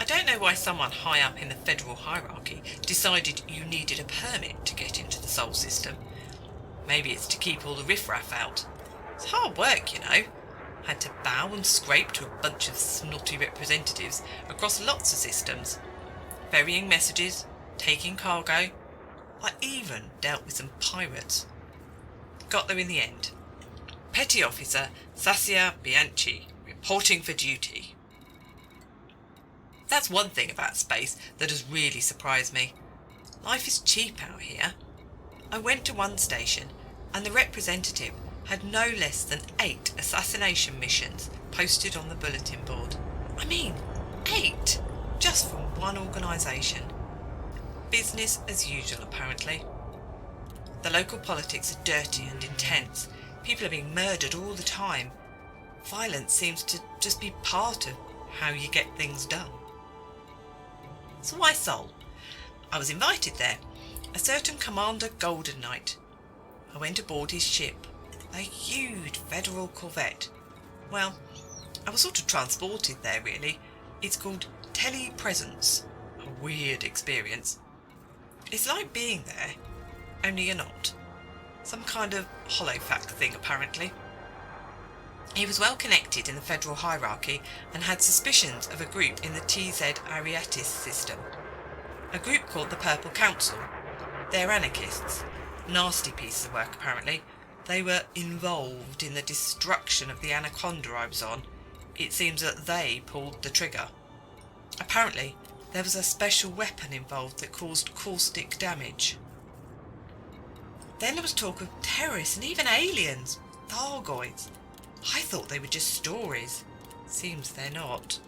I don't know why someone high up in the federal hierarchy decided you needed a permit to get into the Sol system. Maybe it's to keep all the riffraff out. It's hard work, you know. Had to bow and scrape to a bunch of snotty representatives across lots of systems. Ferrying messages, taking cargo. I even dealt with some pirates. Got there in the end. Petty Officer Sassia Bianchi, reporting for duty. That's one thing about space that has really surprised me. Life is cheap out here. I went to one station and the representative had no less than 8 assassination missions posted on the bulletin board. I mean, 8! Just from one organisation. Business as usual, apparently. The local politics are dirty and intense. People are being murdered all the time. Violence seems to just be part of how you get things done. So why Sol? I was invited there. A certain Commander Golden Knight. I went aboard his ship, a huge federal corvette. Well, I was sort of transported there, really. It's called Telepresence. A weird experience. It's like being there, only you're not. Some kind of holofact thing, apparently. He was well connected in the federal hierarchy and had suspicions of a group in the TZ Ariatis system. A group called the Purple Council. They're anarchists. Nasty pieces of work, apparently. They were involved in the destruction of the anaconda I was on. It seems that they pulled the trigger. Apparently, there was a special weapon involved that caused caustic damage. Then there was talk of terrorists and even aliens, Thargoids. I thought they were just stories. Seems they're not.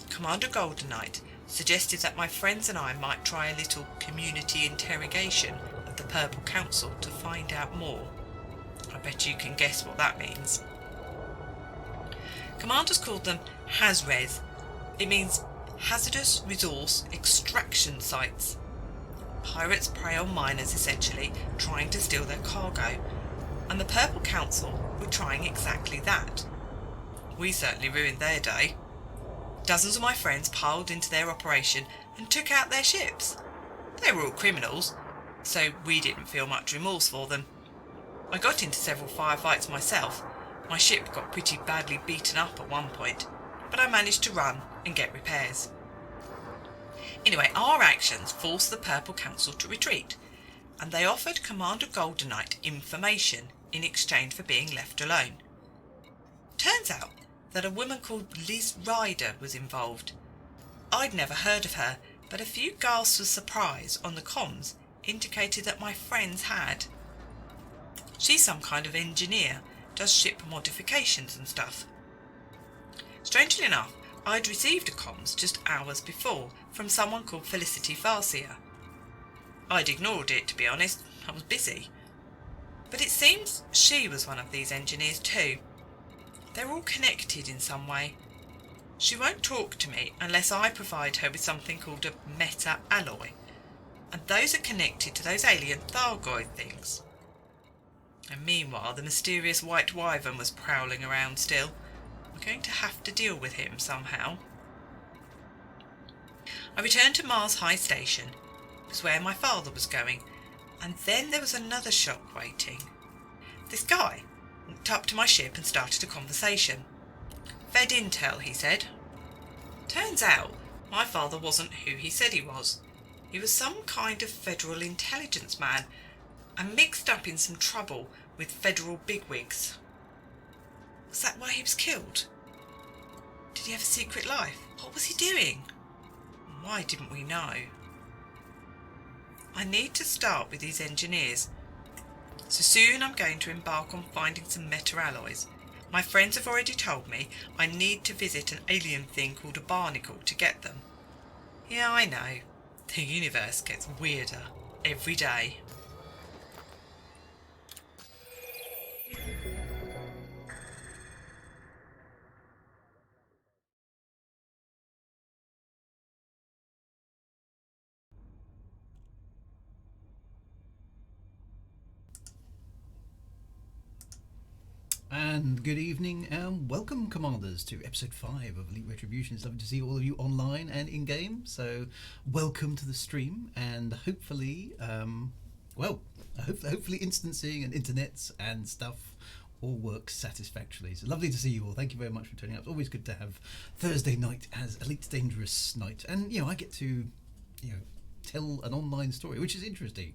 Commander Golden Knight suggested that my friends and I might try a little community interrogation of the Purple Council to find out more. I bet you can guess what that means. Commanders called them HAZRES. It means Hazardous Resource Extraction Sites. Pirates prey on miners, essentially, trying to steal their cargo, and the Purple Council were trying exactly that. We certainly ruined their day. Dozens of my friends piled into their operation and took out their ships. They were all criminals, so we didn't feel much remorse for them. I got into several firefights myself. My ship got pretty badly beaten up at one point, but I managed to run and get repairs. Anyway, our actions forced the Purple Council to retreat, and they offered Commander Golden Knight information in exchange for being left alone. Turns out that a woman called Liz Ryder was involved. I'd never heard of her, but a few gasps of surprise on the comms indicated that my friends had. She's some kind of engineer, does ship modifications and stuff. Strangely enough, I'd received a comms just hours before from someone called Felicity Farseer. I'd ignored it, to be honest. I was busy. But it seems she was one of these engineers too. They're all connected in some way. She won't talk to me unless I provide her with something called a meta-alloy, and those are connected to those alien Thargoid things. And meanwhile, the mysterious white wyvern was prowling around still. We're going to have to deal with him somehow. I returned to Mars High Station. It was where my father was going, and then there was another shock waiting. This guy walked up to my ship and started a conversation. Fed intel, he said. Turns out my father wasn't who he said he was. He was some kind of federal intelligence man and mixed up in some trouble with federal bigwigs. Was that why he was killed? Did he have a secret life? What was he doing? Why didn't we know? I need to start with these engineers. So soon I'm going to embark on finding some meta-alloys. My friends have already told me I need to visit an alien thing called a barnacle to get them. Yeah, I know. The universe gets weirder every day. And good evening and welcome, Commanders, to episode 5 of Elite Retribution. It's lovely to see all of you online and in-game, so welcome to the stream, and hopefully, hopefully instancing and internets and stuff all works satisfactorily. So lovely to see you all. Thank you very much for turning up. It's always good to have Thursday night as Elite Dangerous night, and I get to, tell an online story, which is interesting.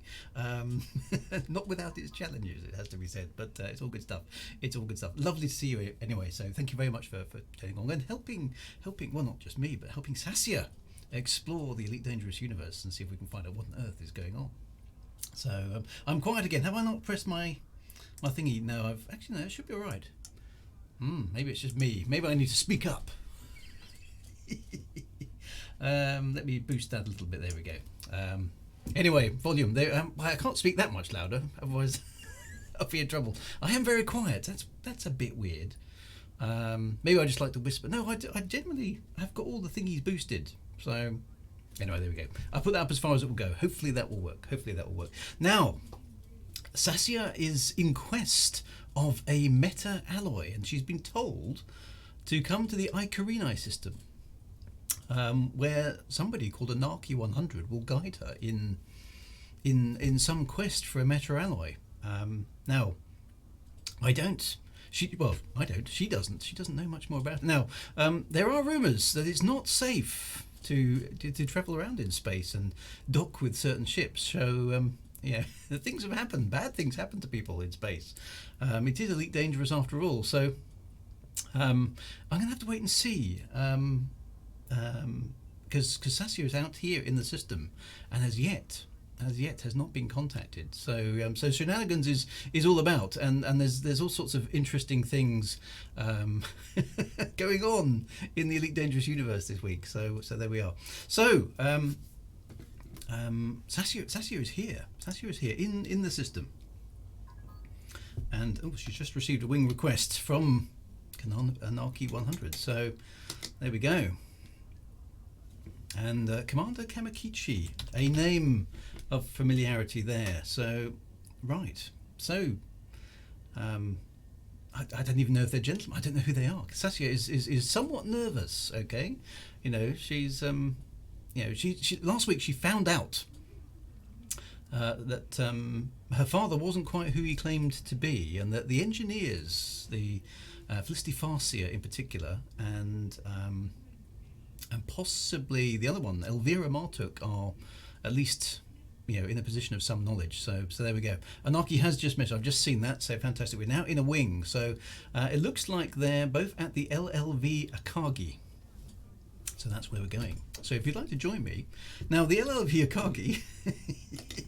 Not without its challenges, it has to be said, but it's all good stuff. It's all good stuff. Lovely to see you anyway, so thank you very much for turning on and helping, well, not just me, but helping Sassia explore the Elite Dangerous universe and see if we can find out what on earth is going on. So I'm quiet again. Have I not pressed my thingy? No, no, it should be all right. Maybe it's just me. Maybe I need to speak up. Let me boost that a little bit. There we go. Anyway, volume. There. I can't speak that much louder, otherwise I'll be in trouble. I am very quiet. That's a bit weird. Maybe I just like to whisper. No, I generally have got all the thingies boosted. So anyway, there we go. I'll put that up as far as it will go. Hopefully that will work. Now, Sassia is in quest of a meta-alloy, and she's been told to come to the Icarini system. Where somebody called Anarchy 100 will guide her in some quest for a meta-alloy. Now, I don't. She doesn't. She doesn't know much more about it. Now, there are rumours that it's not safe to travel around in space and dock with certain ships. So, things have happened. Bad things happen to people in space. It is Elite Dangerous after all. So, I'm going to have to wait and see. Because Sassia is out here in the system and as yet has not been contacted. So so shenanigans is all about, and there's all sorts of interesting things going on in the Elite Dangerous universe this week. So there we are. So Sassia is here. Sassia is here in the system, and she's just received a wing request from Anarchy 100. So there we go. And Commander Kamakichi, a name of familiarity there. So, right. So, I don't even know if they're gentlemen. I don't know who they are. Sassia is somewhat nervous. Okay, she's she last week she found out that her father wasn't quite who he claimed to be, and that the engineers, the Felicity Farseer in particular, and possibly the other one, Elvira Martuk, are at least in a position of some knowledge. So there we go. Anarchy has just met. I've just seen that. So fantastic. We're now in a wing. So it looks like they're both at the LLV Akagi. So that's where we're going. So if you'd like to join me, now the LLV Akagi,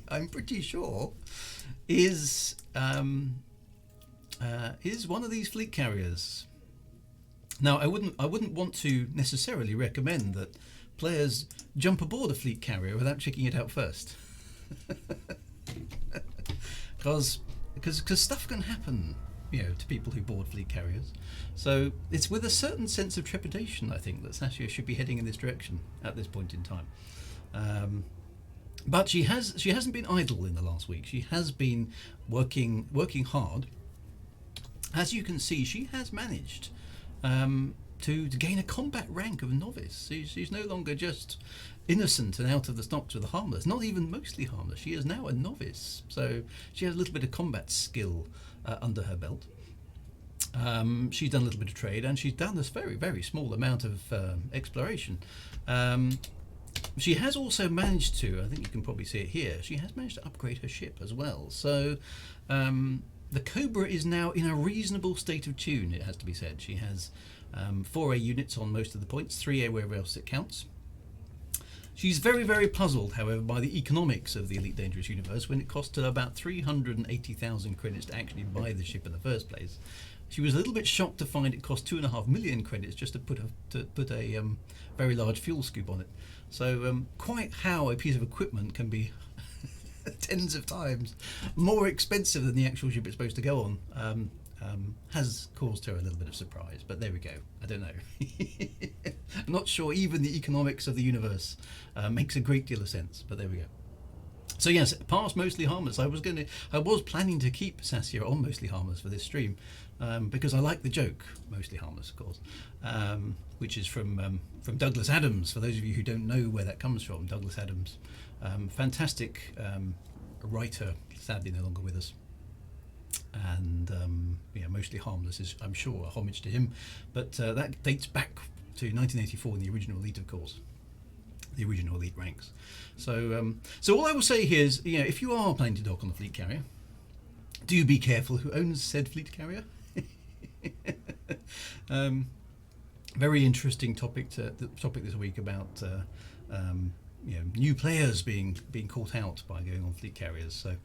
I'm pretty sure, is is one of these fleet carriers. Now, I wouldn't want to necessarily recommend that players jump aboard a fleet carrier without checking it out first, because stuff can happen, to people who board fleet carriers. So it's with a certain sense of trepidation, I think, that Sassia should be heading in this direction at this point in time. But she hasn't been idle in the last week. She has been working hard. As you can see, she has managed to gain a combat rank of novice. She's no longer just innocent and out of the stocks with the harmless, not even mostly harmless. She is now a novice, so she has a little bit of combat skill under her belt. She's done a little bit of trade, and she's done this very, very small amount of exploration. She has also managed to, I think you can probably see it here, she has managed to upgrade her ship as well. So the Cobra is now in a reasonable state of tune, it has to be said. She has 4A units on most of the points, 3A wherever else it counts. She's very, very puzzled, however, by the economics of the Elite Dangerous universe when it cost her about 380,000 credits to actually buy the ship in the first place. She was a little bit shocked to find it cost 2.5 million credits just to put a very large fuel scoop on it. So quite how a piece of equipment can be tens of times more expensive than the actual ship it's supposed to go on has caused her a little bit of surprise. But there we go. I don't know. I'm not sure even the economics of the universe makes a great deal of sense, but there we go. So yes, past Mostly Harmless. I was planning to keep Sassia on Mostly Harmless for this stream because I like the joke, Mostly Harmless, of course, which is from Douglas Adams. For those of you who don't know where that comes from, Douglas Adams, fantastic writer, sadly no longer with us. And Mostly Harmless is, I'm sure, a homage to him, but that dates back to 1984 in the original Elite, of course, the original Elite ranks. So all I will say here is, if you are planning to dock on the fleet carrier, do be careful who owns said fleet carrier. Very interesting topic this week about new players being caught out by going on fleet carriers. So.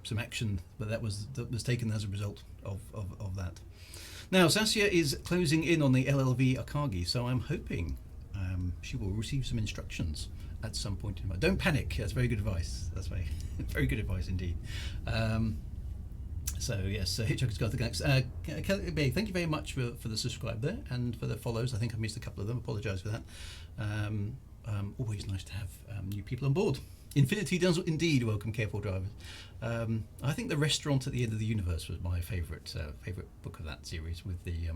Some action, but that was taken as a result of that. Now, Sassia is closing in on the LLV Akagi, so I'm hoping she will receive some instructions at some point in time. Don't panic. That's very good advice. That's very, very good advice indeed. So yes, Hitchhiker's Guide to the Galaxy. Kelly Bay, thank you very much for the subscribe there and for the follows. I think I missed a couple of them. Apologise for that. Always nice to have new people on board. Infinity does indeed welcome careful drivers. I think The Restaurant at the End of the Universe was my favourite book of that series, with the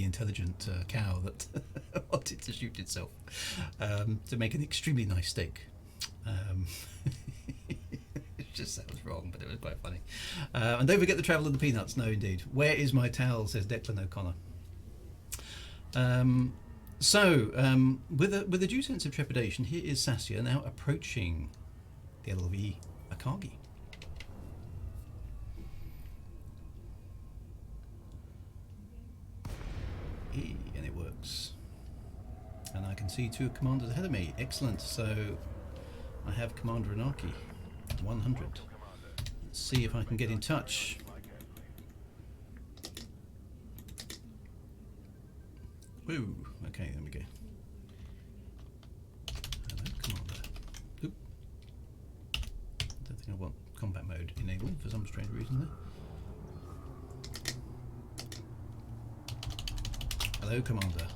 intelligent cow that wanted to shoot itself to make an extremely nice steak. It just sounds wrong, but it was quite funny. And don't forget the travel of the peanuts. No, indeed. Where is my towel? Says Declan O'Connor. With a due sense of trepidation, here is Sassia now approaching the LLV Akagi. And it works. And I can see two commanders ahead of me. Excellent. So I have Commander Anarchy, 100. Let's see if I can get in touch. Woo. Okay, there we go. Hello, Commander. Oop. Don't think I want combat mode enabled for some strange reason there. Hello, Commander.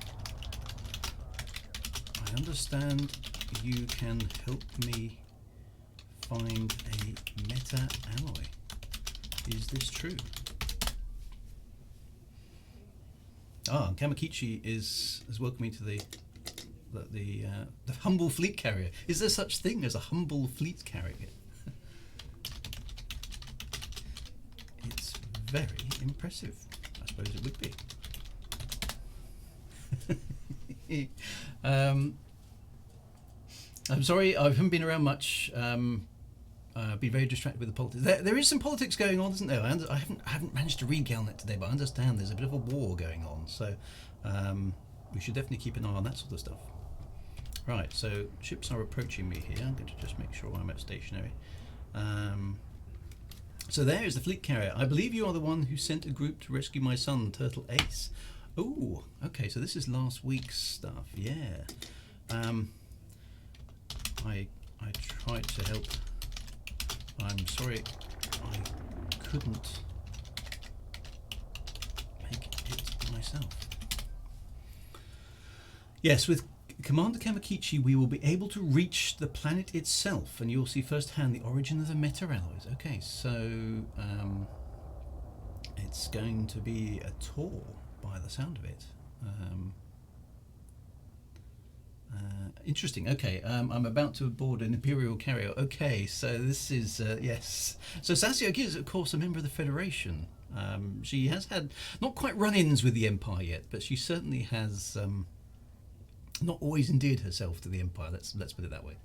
I understand you can help me find a meta alloy. Is this true? Kamakichi is welcoming to the humble fleet carrier. Is there such thing as a humble fleet carrier? It's very impressive. I suppose it would be. I'm sorry, I haven't been around much. Been very distracted with the politics. There is some politics going on, isn't there? I haven't managed to read Galnet today, but I understand there's a bit of a war going on. So we should definitely keep an eye on that sort of stuff. Right, so ships are approaching me here. I'm going to just make sure I'm at stationary. So there is the fleet carrier. I believe you are the one who sent a group to rescue my son, Turtle Ace. Oh, okay, so this is last week's stuff, yeah. I tried to help. I'm sorry I couldn't make it myself. Yes, with Commander Kamakichi we will be able to reach the planet itself, and you'll see firsthand the origin of the meta-alloys. Okay, so it's going to be a tour by the sound of it. Interesting. Okay, I'm about to board an Imperial carrier. Okay, so this is yes. So Sassia is, of course, a member of the Federation. She has had not quite run-ins with the Empire yet, but she certainly has not always endeared herself to the Empire. Let's put it that way.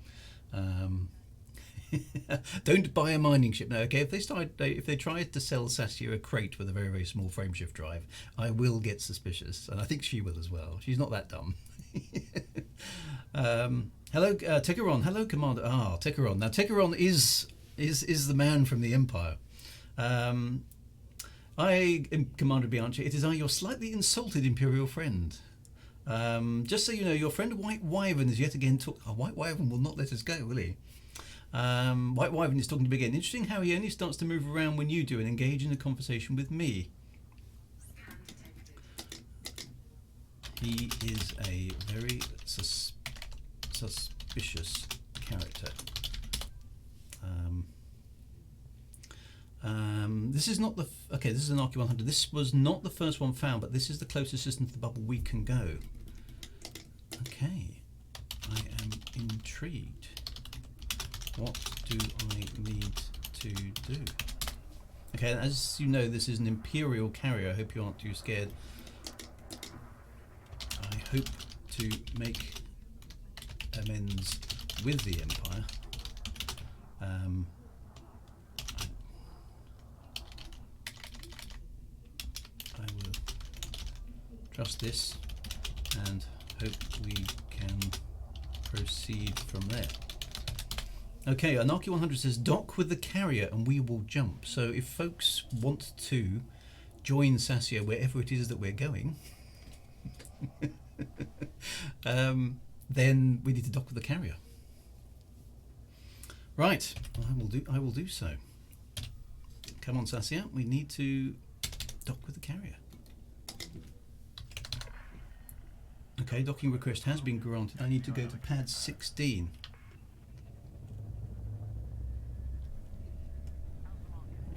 Don't buy a mining ship now. Okay, if they try to sell Sassia a crate with a very, very small frameshift drive, I will get suspicious, and I think she will as well. She's not that dumb. Hello, Techeron. Hello, Commander. Techeron. Now, Techeron is the man from the Empire. I am Commander Bianchi. It is I, your slightly insulted Imperial friend. Just so you know, your friend White Wyvern is yet again White Wyvern will not let us go, will he? White Wyvern is talking to me again. Interesting how he only starts to move around when you do and engage in a conversation with me. He is a very suspicious character. This is not the okay. This is an RQ-100. This was not the first one found, but this is the closest system to the bubble we can go. Okay, I am intrigued. What do I need to do? Okay, as you know, this is an Imperial carrier. I hope you aren't too scared. I hope to make amends with the Empire. I will trust this and hope we can proceed from there. Okay, Anarchy 100 says dock with the carrier and we will jump. So if folks want to join Sassia wherever it is that we're going, then we need to dock with the carrier. Right, I will do so. Come on, Sassia, we need to dock with the carrier. Okay, docking request has been granted. I need to go to pad 16.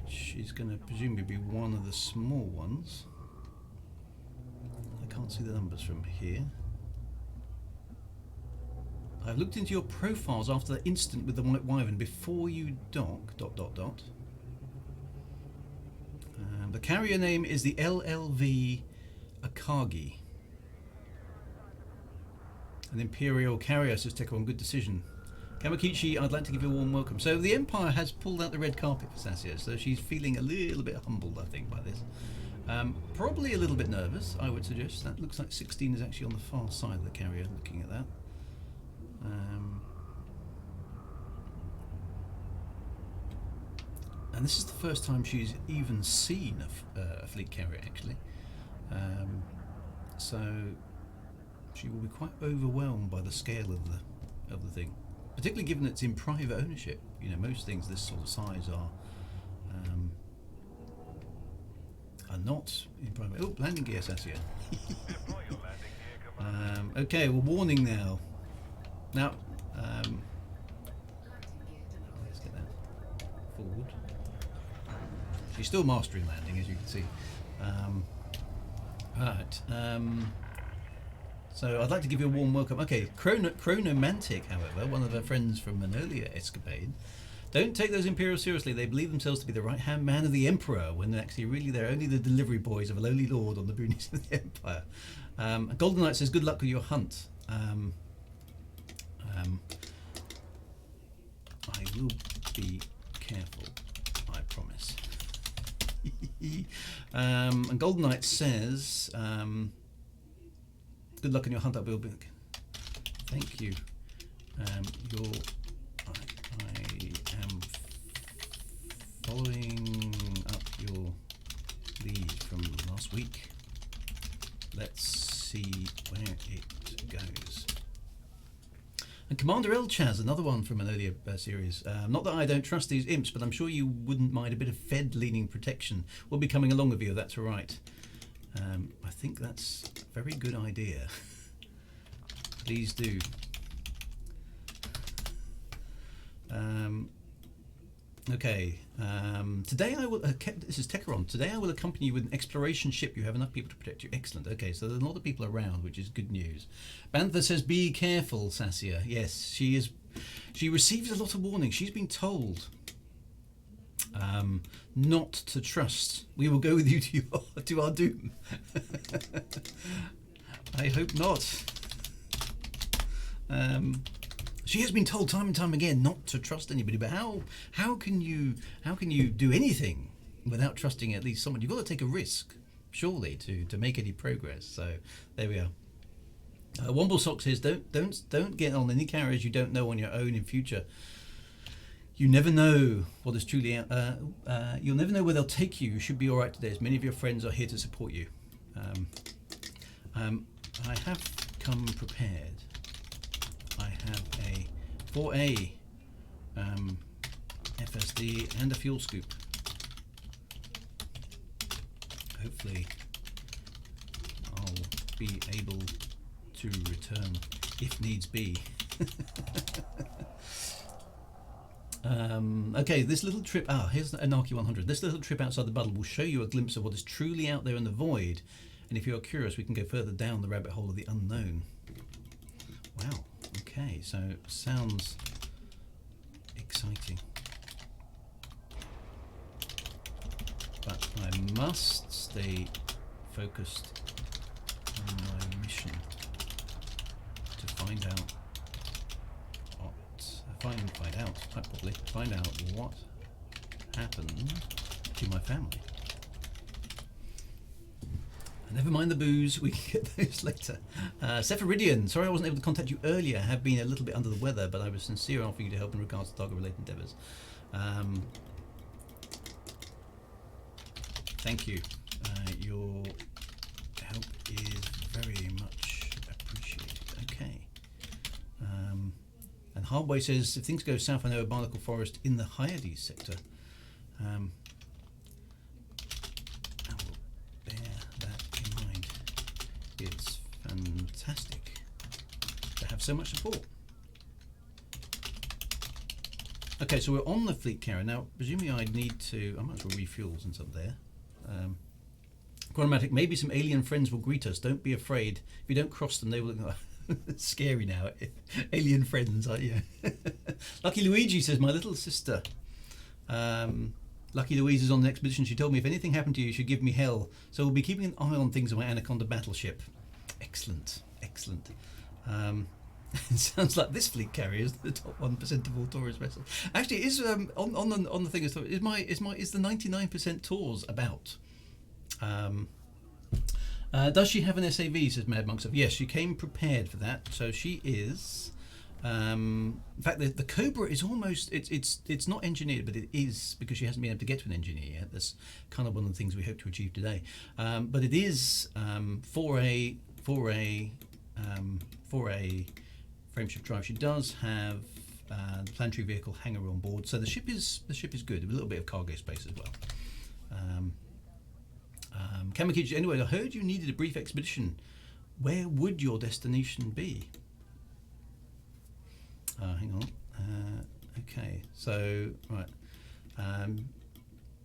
Which is going to presumably be one of the small ones. I can't see the numbers from here. I've looked into your profiles after the incident with the White Wyvern before you dock, ... The carrier name is the LLV Akagi. An Imperial carrier, says Techeron. Good decision. Kamakichi, I'd like to give you a warm welcome. So the Empire has pulled out the red carpet for Sassia, so she's feeling a little bit humbled, I think, by this. Probably a little bit nervous, I would suggest. That looks like 16 is actually on the far side of the carrier, looking at that. And this is the first time she's even seen a fleet carrier, actually. So she will be quite overwhelmed by the scale of the thing, particularly given it's in private ownership. You know, most things this sort of size are not in private. Oh, landing gear, Sassia. Okay, well, warning now. Now, let's get that forward. She's still mastering landing, as you can see. Right. So I'd like to give you a warm welcome. Okay, Chronomantic, however, one of her friends from an earlier escapade, don't take those Imperials seriously. They believe themselves to be the right-hand man of the Emperor, when actually really they're only the delivery boys of a lowly lord on the boonies of the Empire. Golden Knight says, good luck with your hunt. I will be careful, I promise. And Golden Knight says, good luck in your hunt. I will be. Thank you. I am following up your lead from last week. Let's see where it goes. And Commander Elchaz, another one from an earlier series. Not that I don't trust these imps, but I'm sure you wouldn't mind a bit of Fed-leaning protection. We'll be coming along with you, that's all right. I think that's a very good idea. Please do. Okay. Today I will. This is Techeron. Today I will accompany you with an exploration ship. You have enough people to protect you. Excellent. Okay, so there's a lot of people around, which is good news. Bantha says, "Be careful, Sassia." Yes, she is. She receives a lot of warning. She's been told not to trust. We will go with you to our doom. I hope not. She has been told time and time again not to trust anybody, but how can you do anything without trusting at least someone? You've got to take a risk, surely, to make any progress. So there we are. Womble Sock says, don't get on any carriers you don't know on your own in future. You never know what is truly you'll never know where they'll take you. You should be all right today, as many of your friends are here to support you. I have come prepared. I have a 4A FSD and a fuel scoop. Hopefully I'll be able to return if needs be. Okay, this little trip, here's Anarchy 100. This little trip outside the bubble will show you a glimpse of what is truly out there in the void, and if you are curious we can go further down the rabbit hole of the unknown. Wow. Okay, so sounds exciting. But I must stay focused on my mission to find out what happened to my family. Never mind the booze, we can get those later. Sephiridian, sorry I wasn't able to contact you earlier. I have been a little bit under the weather, but I was sincere in offering you to help in regards to target-related endeavours. Thank you. Your help is very much appreciated. Okay. And Hardway says, if things go south, I know a barnacle forest in the Hyades sector. I will bear that in mind. It's fantastic to have so much support. Okay, so we're on the fleet carrier. Now, presumably I need to, I might as well refuel since I'm there. Chronomatic, maybe some alien friends will greet us. Don't be afraid. If you don't cross them, they will look it's scary now. Alien friends, aren't you? Lucky Luigi says, my little sister. Lucky Louise is on the expedition. She told me if anything happened to you, you should give me hell. So we'll be keeping an eye on things on my Anaconda battleship. Excellent, excellent. It sounds like this fleet carrier is the top 1% of all tourist vessels. Actually, is on the thing is the 99% tours about? Does she have an SAV? Says Mad Monk. Yes, she came prepared for that. So she is. In fact, the Cobra is almost. It's not engineered, but it is because she hasn't been able to get to an engineer yet. That's kind of one of the things we hope to achieve today. But it is 4A frameshift drive. She does have the planetary vehicle hangar on board, so the ship is good. A little bit of cargo space as well. Kamakiji, anyway, I heard you needed a brief expedition. Where would your destination be? Hang on. Okay, so right.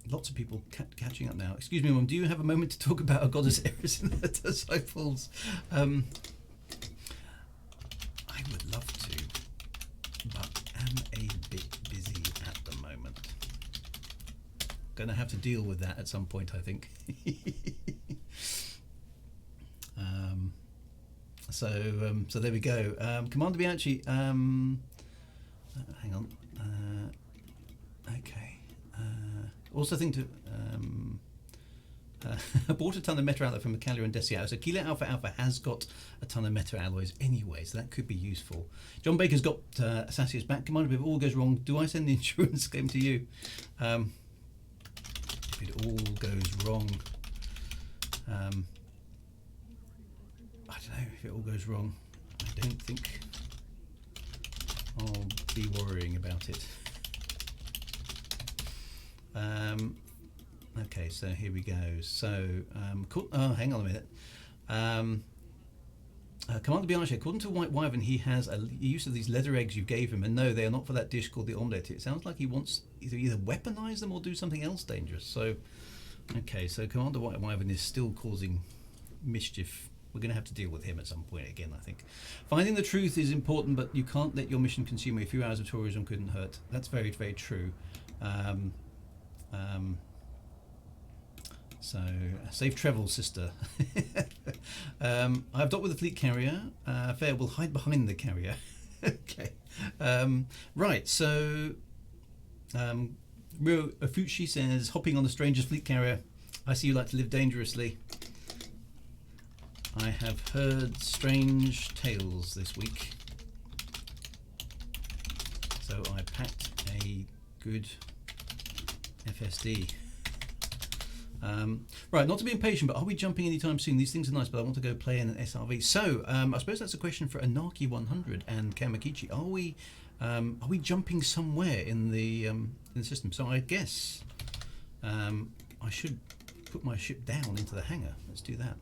Lots of people catching up now. Excuse me, Mum. Do you have a moment to talk about our goddess Eris and her disciples? I would love to, but am a bit busy at the moment. Gonna have to deal with that at some point, I think. So there we go. Commander Bianchi. Hang on. Okay. Also think to. I bought a ton of meta alloy from Macalia and Desiat. So Kilo Alpha Alpha has got a ton of meta alloys anyway, so that could be useful. John Baker's got Sassia's back. Commander, if all goes wrong, do I send the insurance claim to you? it all goes wrong. I don't know if it all goes wrong. I don't think I'll be worrying about it. Okay, so here we go. So, cool. Oh, hang on a minute. Commander Bianchi, according to White Wyvern, he has a use of these leather eggs you gave him, and no, they are not for that dish called the omelette. It sounds like he wants either weaponize them or do something else dangerous. So, okay, so Commander White Wyvern is still causing mischief. We're going to have to deal with him at some point again, I think. Finding the truth is important, but you can't let your mission consume you. A few hours of tourism couldn't hurt. That's very, very true. So, safe travel, sister. I've docked with the fleet carrier. Fair will hide behind the carrier. Okay. Right, so Rio Afuchi says, hopping on the stranger's fleet carrier. I see you like to live dangerously. I have heard strange tales this week. So I packed a good FSD. Right, not to be impatient, but are we jumping anytime soon? These things are nice, but I want to go play in an SRV. So, I suppose that's a question for Anarchy 100 and Kamakichi. Are we jumping somewhere in the system? So I guess I should put my ship down into the hangar. Let's do that.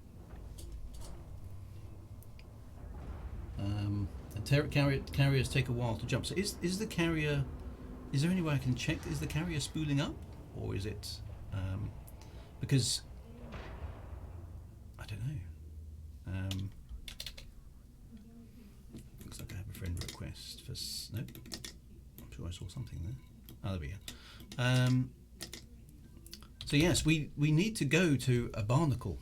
And carriers take a while to jump. So is the carrier? Is there any way I can check? Is the carrier spooling up, or is it? Because I don't know. Looks like I have a friend request for. Nope. I'm sure I saw something there. Oh, there we go. So yes, we need to go to a barnacle.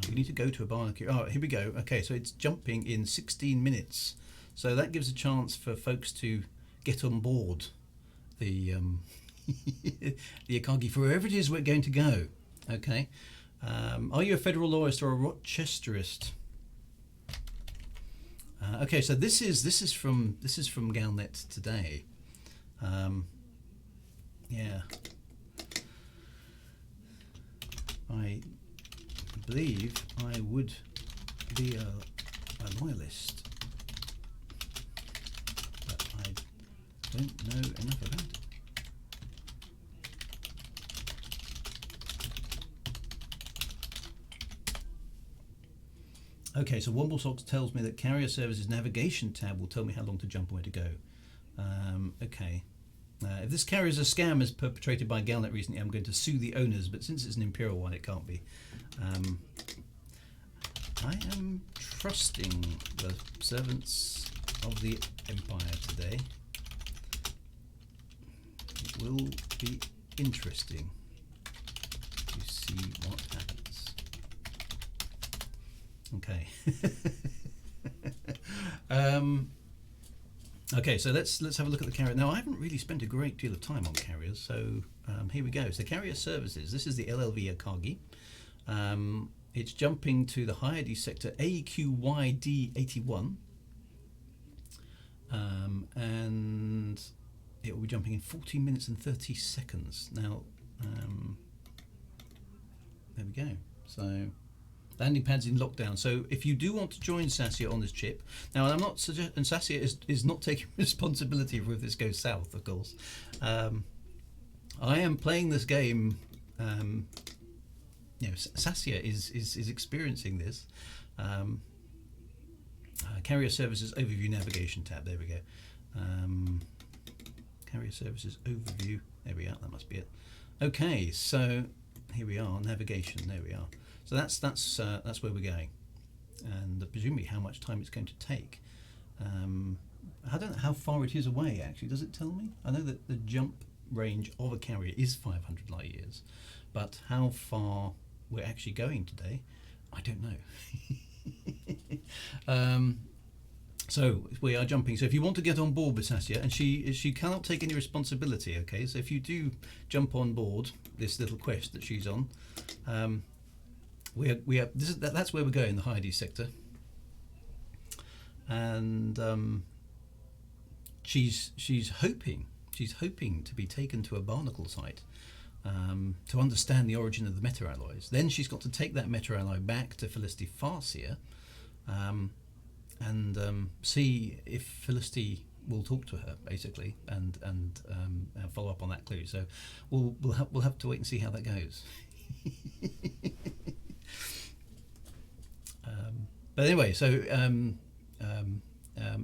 We need to go to a barnacle. Oh, here we go. Okay, so it's jumping in 16 minutes. So that gives a chance for folks to get on board the the Akagi for wherever it is we're going to go. Okay. Are you a federal lawyerist or a Rochesterist? Okay, so this is from Galnet today. Yeah. I believe I would be a loyalist, but I don't know enough about it. Okay, so Womblesocks tells me that carrier services navigation tab will tell me how long to jump and where to go. Okay. If this carrier is a scam as perpetrated by Galnet recently, I'm going to sue the owners, but since it's an Imperial one, it can't be. I am trusting the servants of the Empire today. It will be interesting to see what happens. Okay. Okay, so let's have a look at the carrier. Now, I haven't really spent a great deal of time on carriers, so here we go. So carrier services. This is the LLV Akagi. It's jumping to the Hyades sector AQYD 81, and it will be jumping in 14 minutes and 30 seconds. Now, there we go. So landing pads in lockdown. So if you do want to join Sassia on this chip, now I'm not suggesting, and Sassia is not taking responsibility for if this goes south, of course. I am playing this game. You know, Sassia is experiencing this. Carrier services overview navigation tab. There we go. Carrier services overview. There we are. That must be it. Okay, so here we are. Navigation. There we are. So that's where we're going, and presumably how much time it's going to take. I don't know how far it is away. Actually, does it tell me? I know that the jump range of a carrier is 500 light years, but how far we're actually going today, I don't know. So we are jumping. So if you want to get on board with Sassia, and she cannot take any responsibility. Okay, so if you do jump on board this little quest that she's on, that's where we're going, the Hyades sector, and she's hoping to be taken to a barnacle site. to understand the origin of the meta-alloys. Then she's got to take that meta-alloy back to Felicity Farseer and see if Felicity will talk to her, basically, and follow up on that clue. So we'll have to wait and see how that goes. But anyway, so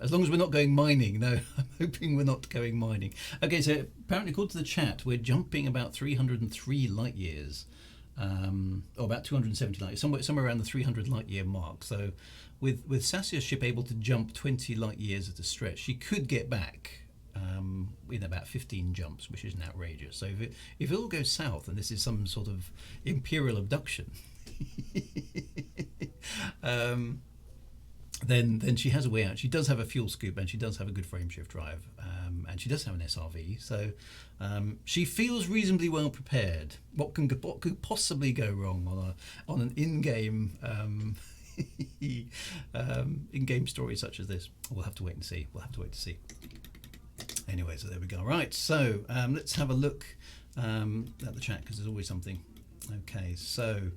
as long as we're not going mining, no, I'm hoping we're not going mining. Okay, so apparently, according to the chat, we're jumping about 303 light years, or about 270 light years, somewhere around the 300 light year mark. So with Sassia's ship able to jump 20 light years at a stretch, she could get back in about 15 jumps, which isn't outrageous. So if it all goes south and this is some sort of imperial abduction, then she has a way out. She does have a fuel scoop and she does have a good frameshift drive, and she does have an SRV. So she feels reasonably well prepared. What could possibly go wrong on an in-game in-game story such as this? We'll have to wait and see. Anyway, so there we go. Right, so let's have a look at the chat, because there's always something. Okay, so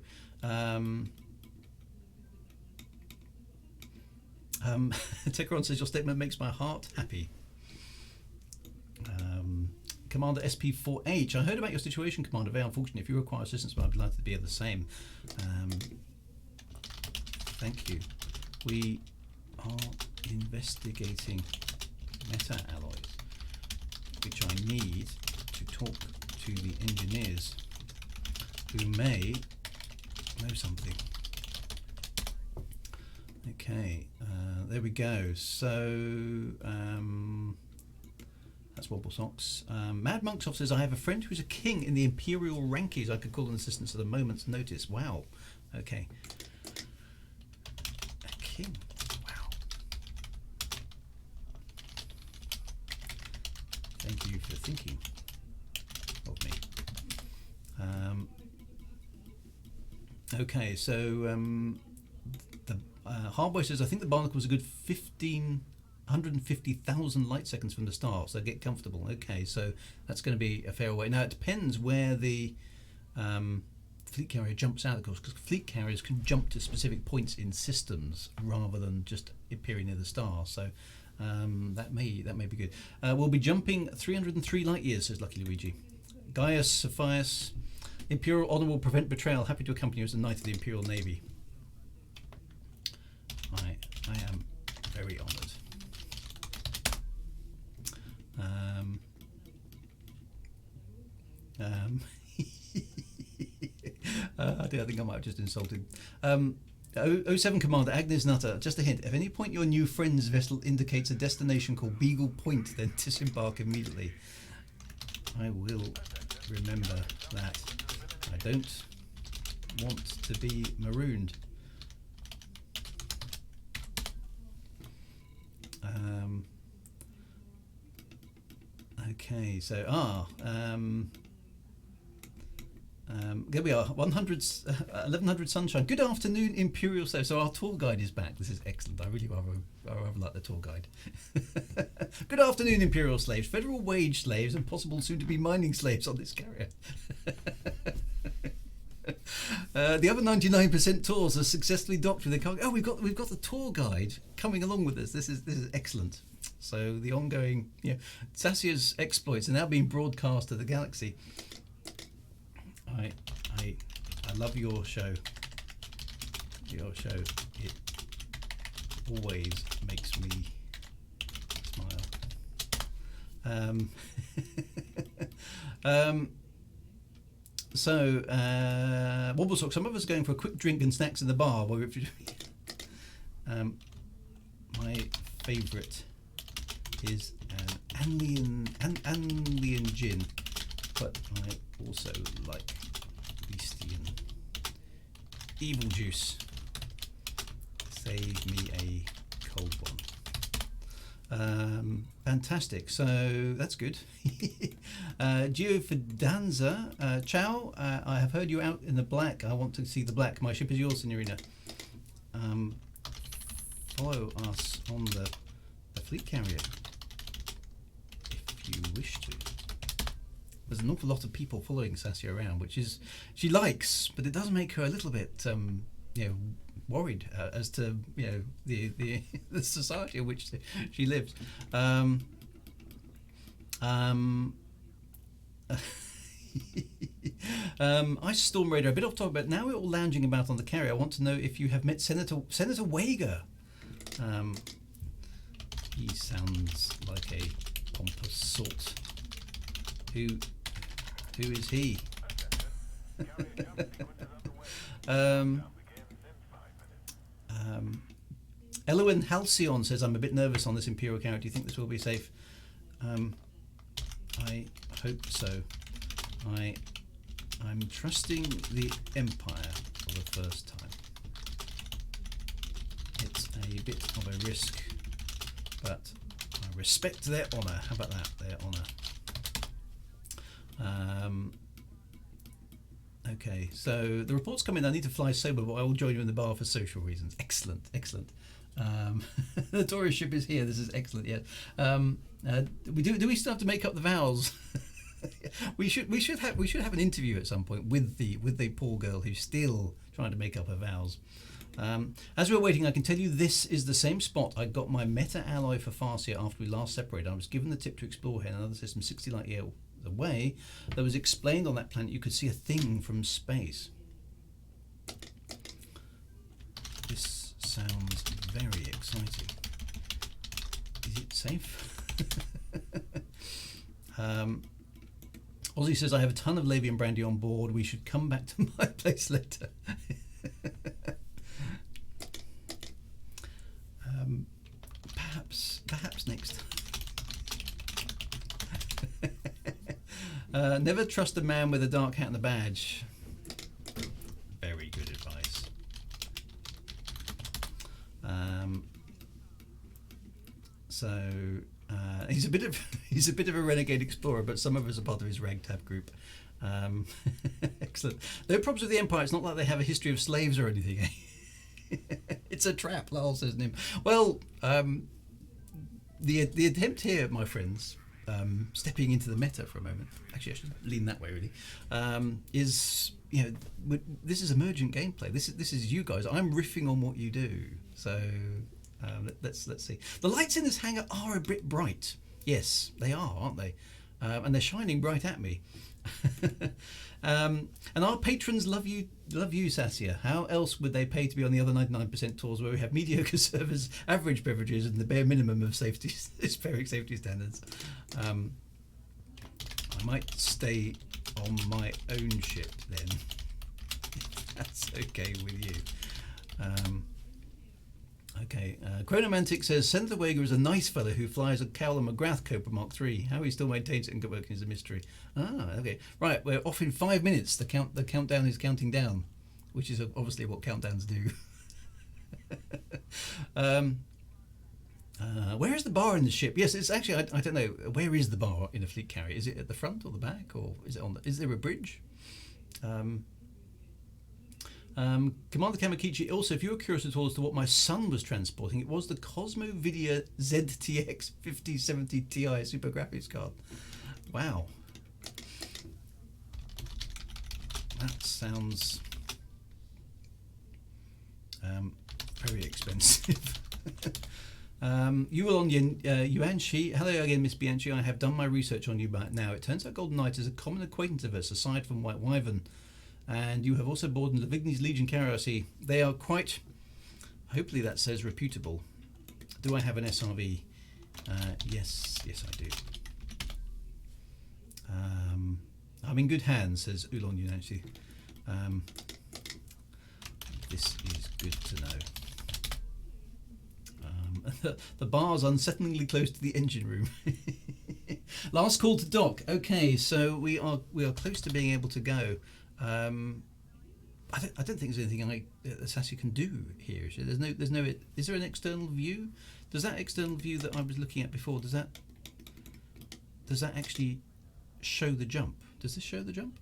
Tekron says, your statement makes my heart happy. Commander SP4H, I heard about your situation, Commander. Very unfortunate. If you require assistance, I'd be delighted to be of the same. Thank you. We are investigating meta-alloys, which I need to talk to the engineers who may know something. Okay, there we go. So that's Wobble Socks. Mad Monksoft says, I have a friend who's a king in the Imperial Rankies. I could call an assistance at a moment's notice. Wow. Okay. A king. Wow. Thank you for thinking of me. Okay, so the Hardboy says, I think the barnacle was a good 150,000 light seconds from the start, so get comfortable. Okay, so that's going to be a fair way. Now, it depends where the fleet carrier jumps out, of course, because fleet carriers can jump to specific points in systems rather than just appearing near the star. So that may be good. We'll be jumping 303 light years, says Lucky Luigi. Gaius Sophias, Imperial Honor will prevent betrayal. Happy to accompany you as a Knight of the Imperial Navy. I am very honoured. I think I might have just insulted. 07 Commander Agnes Nutter, just a hint. If any point your new friend's vessel indicates a destination called Beagle Point, then disembark immediately. I will remember that. I don't want to be marooned. Okay, so there we are. 1100 sunshine. Good afternoon, Imperial Slaves. So our tour guide is back. This is excellent. I really rather like the tour guide. Good afternoon, Imperial Slaves, Federal wage slaves, and possible soon-to-be mining slaves on this carrier. The other 99% tours are successfully docked with the cargo. Oh, we've got the tour guide coming along with us. This is excellent. So the ongoing, Sassia's exploits are now being broadcast to the galaxy. I love your show. Your show, it always makes me smile. So, Wobblesock, some of us are going for a quick drink and snacks in the bar. Where my favourite is an Anlian gin, but I also like Beastian Evil Juice. Save me a cold one. Fantastic. So that's good. Gio Fidanza, ciao. I have heard you out in the black. I want to see the black. My ship is yours, Signorina. Follow us on the fleet carrier if you wish to. there's an awful lot of people following Sassia around, which is she likes, but it does make her a little bit worried as to the the society in which she lives. Ice Storm Raider, a bit off topic, but now we're all lounging about on the carrier. I want to know if you have met Senator Wager. He sounds like a pompous sort. Who is he? Elowen Halcyon says, I'm a bit nervous on this Imperial carrot. Do you think this will be safe? I hope so. I'm trusting the Empire for the first time. It's a bit of a risk, but I respect their honour. How about that? Their honour. Okay, so the reports come in. I need to fly sober, but I will join you in the bar for social reasons. Excellent, excellent. The tourist ship is here. This is excellent. Yeah. Do we still have to make up the vows? we should have an interview at some point with the poor girl who's still trying to make up her vows. As we're waiting, I can tell you this is the same spot I got my meta alloy for Farseer after we last separated. I was given the tip to explore here in another system 60 light years away that was explained on that planet you could see a thing from space. This sounds very exciting. Is it safe? Ozzy says, I have a ton of Lavian brandy on board. We should come back to my place later. Perhaps next. Never trust a man with a dark hat and a badge. Very good advice. He's a bit of a renegade explorer, but some of us are part of his ragtag group. Excellent. No problems with the Empire. It's not like they have a history of slaves or anything. It's a trap, Lyle says Nim. Well, the attempt here, my friends, stepping into the meta for a moment. Actually, I should lean that way really. Is this is emergent gameplay. This is you guys. I'm riffing on what you do. So let's see. The lights in this hangar are a bit bright. Yes, they are, aren't they? And they're shining bright at me. And our patrons love you, Sassia. How else would they pay to be on the other 99% tours where we have mediocre servers, average beverages, and the bare minimum of safety, spheric safety standards? I might stay on my own ship then, if that's okay with you. Okay, Chronomantic says Senator Wager is a nice fellow who flies a Cowler McGrath Cobra Mark III. How he still maintains it and working is a mystery. Ah, okay. Right, we're off in 5 minutes. The countdown is counting down, which is obviously what countdowns do. Where is the bar in the ship? Yes, it's actually I don't know. Where is the bar in a fleet carrier? Is it at the front or the back, or is it on? Is there a bridge? Commander Kamakichi, also, if you were curious at all as to what my son was transporting, it was the Cosmo Video ZTX 5070 Ti Super Graphics card. Wow. That sounds very expensive. Yuanshi, hello again, Miss Bianchi. I have done my research on you by now. It turns out Golden Knight is a common acquaintance of us, aside from White Wyvern. And you have also boarded Lavigny's Legion carrier. I see. They are quite, hopefully that says reputable. Do I have an SRV? Yes, I do. I'm in good hands, says Ulon Yunanchi. This is good to know. The bar's unsettlingly close to the engine room. Last call to dock. Okay, so we are close to being able to go. I don't think there's anything Sassia can do here. There's no. Is there an external view? Does that external view that I was looking at before? Does that actually show the jump? Does this show the jump?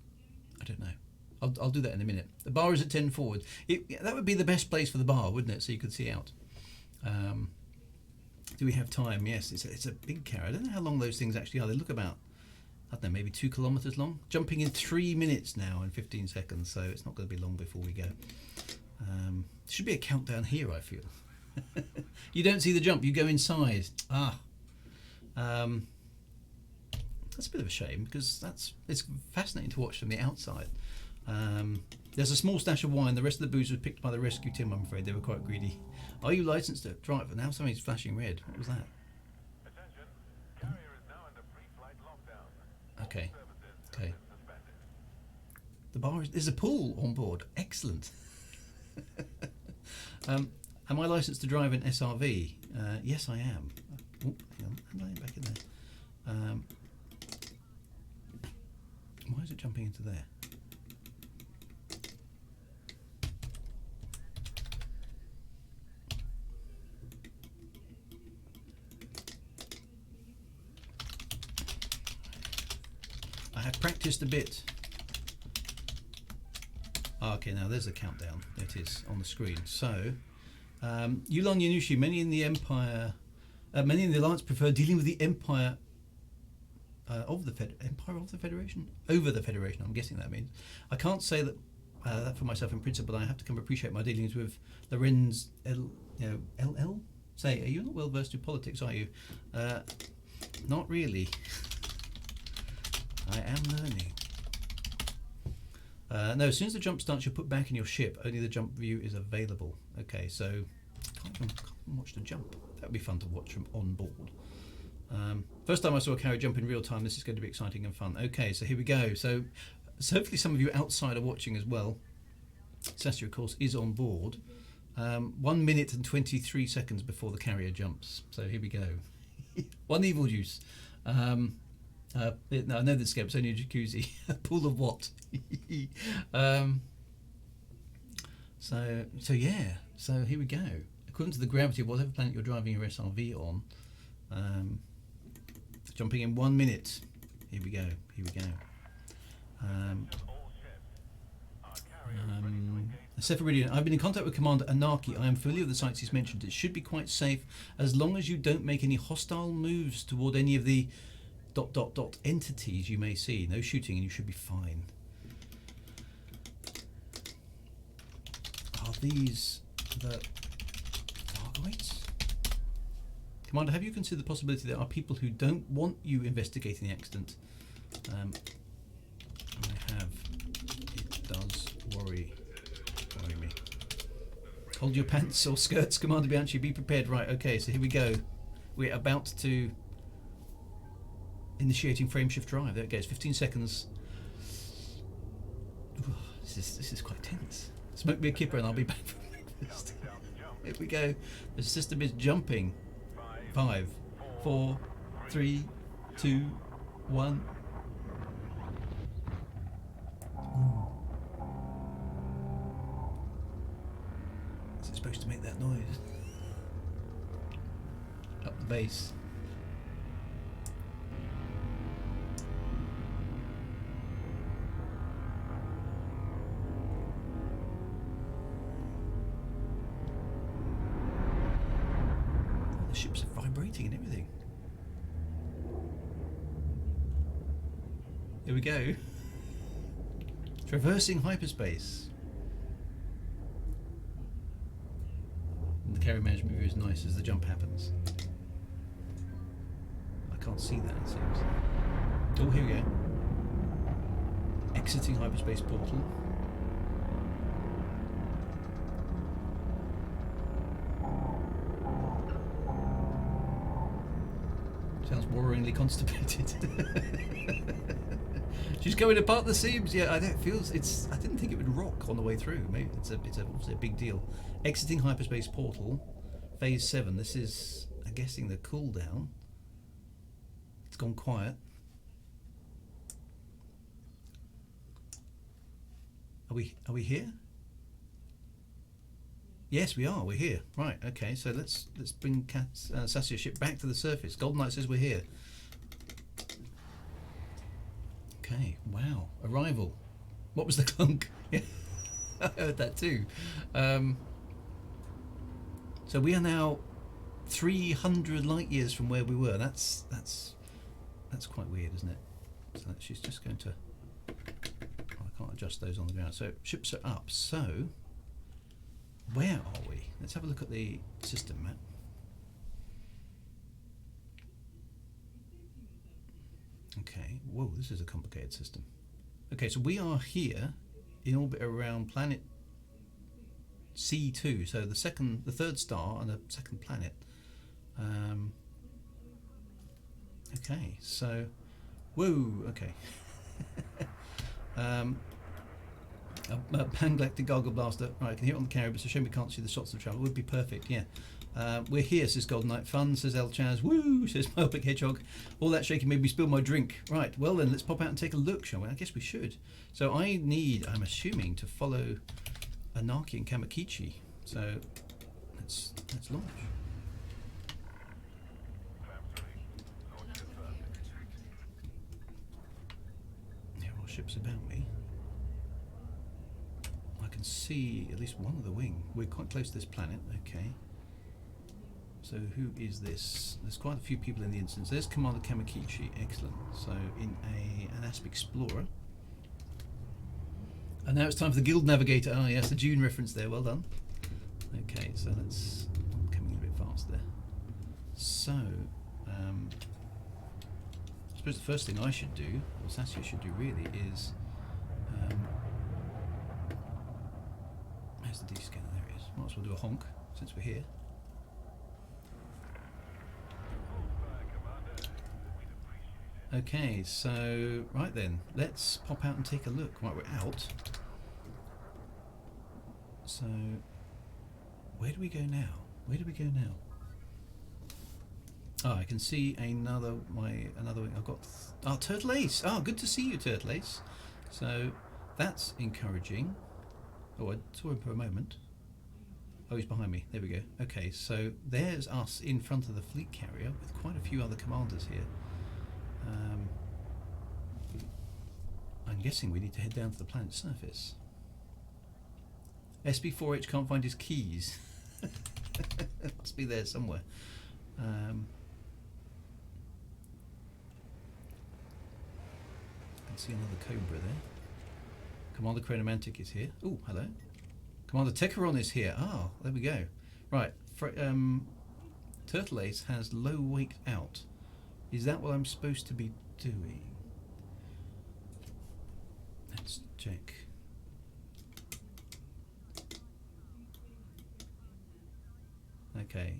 I don't know. I'll do that in a minute. The bar is at 10 forward. That would be the best place for the bar, wouldn't it? So you could see out. Do we have time? Yes, it's a big carrier. I don't know how long those things actually are. They look about I don't know, maybe 2 kilometres long. Jumping in 3 minutes now and 15 seconds, so it's not going to be long before we go. Should be a countdown here, I feel. You don't see the jump, you go inside. That's a bit of a shame, because it's fascinating to watch from the outside. There's a small stash of wine. The rest of the booze was picked by the rescue team, I'm afraid. They were quite greedy. Are you licensed to drive? Now something's flashing red. What was that? Attention, carrier is now under pre-flight lockdown. Okay. Services Okay. suspended. The bar there's a pool on board. Excellent. Am I licensed to drive an SRV? Yes, I am. Oh, hang on. Am I back in there? Why is it jumping into there? I have practiced a bit. Okay, now there's a countdown. There it is on the screen. So, Yulan Yanushi, many in the Alliance prefer dealing with the Empire of the Federation? Over the Federation, I'm guessing that means. I can't say that for myself in principle. I have to come appreciate my dealings with Lorenz LL? Say, are you not well versed in politics, are you? Not really. I am learning. No, as soon as the jump starts, you're put back in your ship. Only the jump view is available. Okay, so can't even watch the jump. That would be fun to watch from on board. First time I saw a carrier jump in real time. This is going to be exciting and fun. Okay, so here we go. So hopefully some of you outside are watching as well. Sassia, of course, is on board. 1 minute and 23 seconds before the carrier jumps. So here we go. One evil juice. No, I know the scape's only a jacuzzi. A pool of what? So yeah. So here we go. According to the gravity of whatever planet you're driving your SRV on, jumping in 1 minute. Here we go. Here we go. Sephiridian, I've been in contact with Commander Anarchy. I am familiar with the sites he's mentioned. It should be quite safe as long as you don't make any hostile moves toward any of the ... entities you may see. No shooting and you should be fine. Are these the Targoids? Commander, have you considered the possibility there are people who don't want you investigating the accident? I have. It does worry me. Hold your pants or skirts, Commander Bianchi. Be prepared. Right, okay, so here we go. We're about to... Initiating frame shift drive. There it goes. 15 seconds. This is quite tense. Smoke me a kipper and I'll be back for breakfast. Here we go. The system is jumping. 5, 4, 3, 2, 1. Is it supposed to make that noise? Up the base. Ships are vibrating and everything. Here we go. Traversing hyperspace. And the carrier management view is nice as the jump happens. I can't see that, it seems. Oh, here we go. Exiting hyperspace portal. Sounds worryingly constipated. She's going apart the seams. Yeah, I know it feels. I didn't think it would rock on the way through. Maybe it's obviously a big deal. Exiting hyperspace portal, phase 7. This is, I'm guessing, the cooldown. It's gone quiet. Are we here? Yes, we are. We're here. Right. Okay. So let's bring Sassia's ship back to the surface. Golden Knight says we're here. Okay. Wow. Arrival. What was the clunk? Yeah, I heard that too. So we are now 300 light years from where we were. That's quite weird, isn't it? So she's just going to... I can't adjust those on the ground. So ships are up. So where are we? Let's have a look at the system map. Okay. Whoa, this is a complicated system. Okay, so we are here in orbit around planet C2. So the third star and the second planet. Okay, so whoa. Okay. A Pan-Galactic Gargle Blaster. Right, I can hear it on the carrier, but it's a shame we can't see the shots of travel. It would be perfect, yeah. We're here, says Golden Knight. Fun, says El Chaz. Woo, says Myopic Hedgehog. All that shaking made me spill my drink. Right, well then, let's pop out and take a look, shall we? I guess we should. So I'm assuming, to follow Anarchy and Kamakichi. So let's launch. There are ships about me. I can see at least one of the wing. We're quite close to this planet, okay. So who is this? There's quite a few people in the instance. There's Commander Kamakichi, excellent. So in an Asp Explorer. And now it's time for the Guild Navigator. Oh yes, the Dune reference there, well done. Okay, so that's coming in a bit fast there. So, I suppose the first thing I should do, or Sassia should do really, is... where's the D-scanner? There it is. Might as well do a honk, since we're here. Okay, so right then, let's pop out and take a look. Right, we're out. So, where do we go now? Where do we go now? Oh, I can see another wing. I've got Turtle Ace. Oh, good to see you, Turtle Ace. So that's encouraging. Oh, I saw him for a moment. Oh, he's behind me. There we go. Okay, so there's us in front of the fleet carrier with quite a few other commanders here. I'm guessing we need to head down to the planet's surface. SB4H can't find his keys. It must be there somewhere. I can see another Cobra there. Commander Chronomantic is here. Oh, hello. Commander Techeron is here. Ah, there we go. Right. Turtle Ace has low weight out. Is that what I'm supposed to be doing? Let's check. Okay,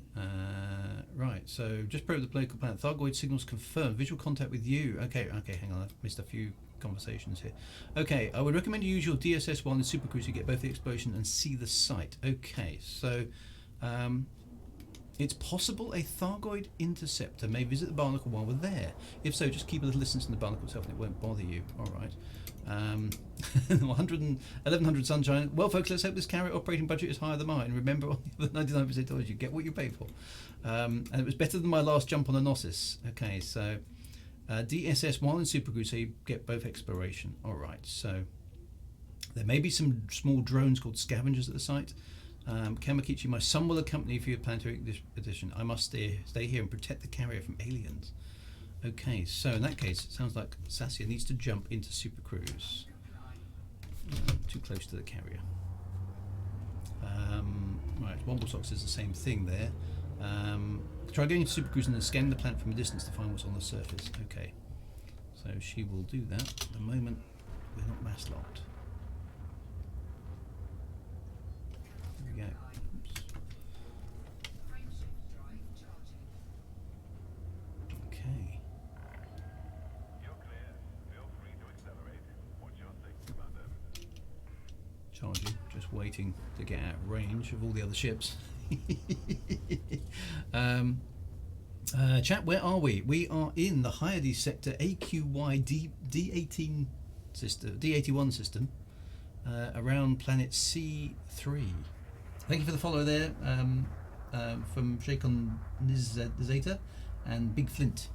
right, so just probe the local planet. Thargoid signals confirmed. Visual contact with you. Okay, hang on, I've missed a few conversations here. Okay, I would recommend you use your DSS-1 in Super Cruise to get both the explosion and see the site. Okay, so it's possible a Thargoid interceptor may visit the barnacle while we're there. If so, just keep a little distance from the barnacle itself and it won't bother you. Alright. 1100 sunshine. Well, folks, let's hope this carrier operating budget is higher than mine. Remember, on the 99% dollars, you get what you pay for. And it was better than my last jump on a Gnosis. Okay, so DSS while in Super Cruise, so you get both exploration. Alright, so there may be some small drones called scavengers at the site. Kamakichi, my son will accompany you for your planetary edition. I must stay here and protect the carrier from aliens. Okay, so in that case, it sounds like Sassia needs to jump into Super Cruise. Too close to the carrier. Right, Womblesox is the same thing there. Try going into Super Cruise and then scan the planet from a distance to find what's on the surface. Okay, so she will do that. At the moment, we're not mass locked. There we go. Oops. Okay. Charging, just waiting to get out of range of all the other ships. Chat, where are we? We are in the Hyades sector AQY D18 system, D81 system, around planet C3. Thank you for the follow there, from Shakon Nizeta and Big Flint.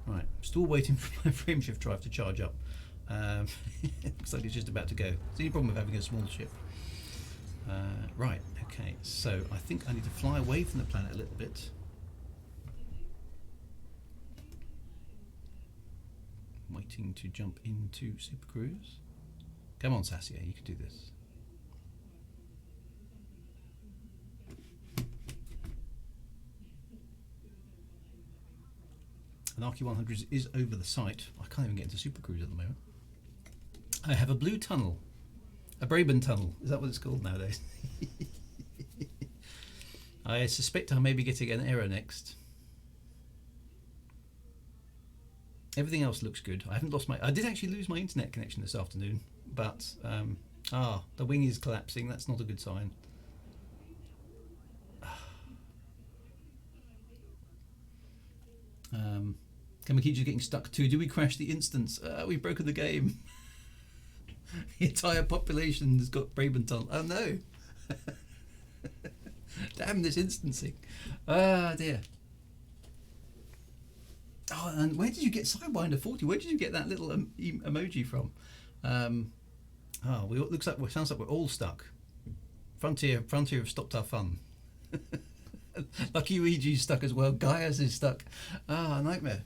Right, still waiting for my frameshift drive to charge up. Looks like it's just about to go. It's the only problem with having a small ship. Right, okay, so I think I need to fly away from the planet a little bit. Wait. waiting to jump into Super Cruise. Come on, Sassia, you can do this. Anarchy 100 is over the site. I can't even get into Super Cruise at the moment. I have a blue tunnel. A Brabant tunnel. Is that what it's called nowadays? I suspect I may be getting an error next. Everything else looks good. I haven't lost my... I did actually lose my internet connection this afternoon, but... the wing is collapsing. That's not a good sign. Kamakichi's getting stuck too. Do we crash the instance? We've broken the game. The entire population has got Brabant tunnel. Oh no! Damn this instancing. Ah dear. Oh, and where did you get Sidewinder 40? Where did you get that little emoji from? Looks like sounds like we're all stuck. Frontier have stopped our fun. Lucky Luigi's stuck as well. Gaia's is stuck. Ah, nightmare.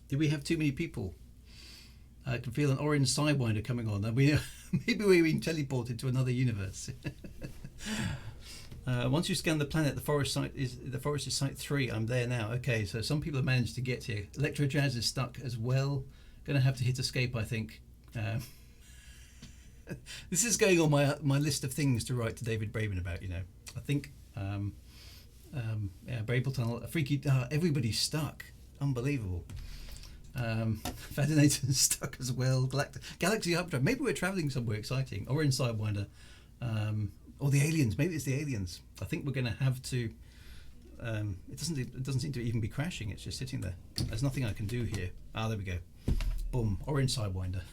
Did we have too many people? I can feel an orange Sidewinder coming on. Maybe we're being teleported to another universe. Once you scan the planet, the forest is site 3. I'm there now. Okay, so some people have managed to get here. Electro Jazz is stuck as well. Going to have to hit escape, I think. This is going on my list of things to write to David Braben about. You know, I think Brable Tunnel, freaky. Everybody's stuck. Unbelievable. Fadinator's stuck as well. Galaxy Updrive. Maybe we're travelling somewhere exciting. Or in Sidewinder. Or the aliens. Maybe it's the aliens. I think we're going to have to. It doesn't seem to even be crashing. It's just sitting there. There's nothing I can do here. Ah, there we go. Boom. Orange Sidewinder.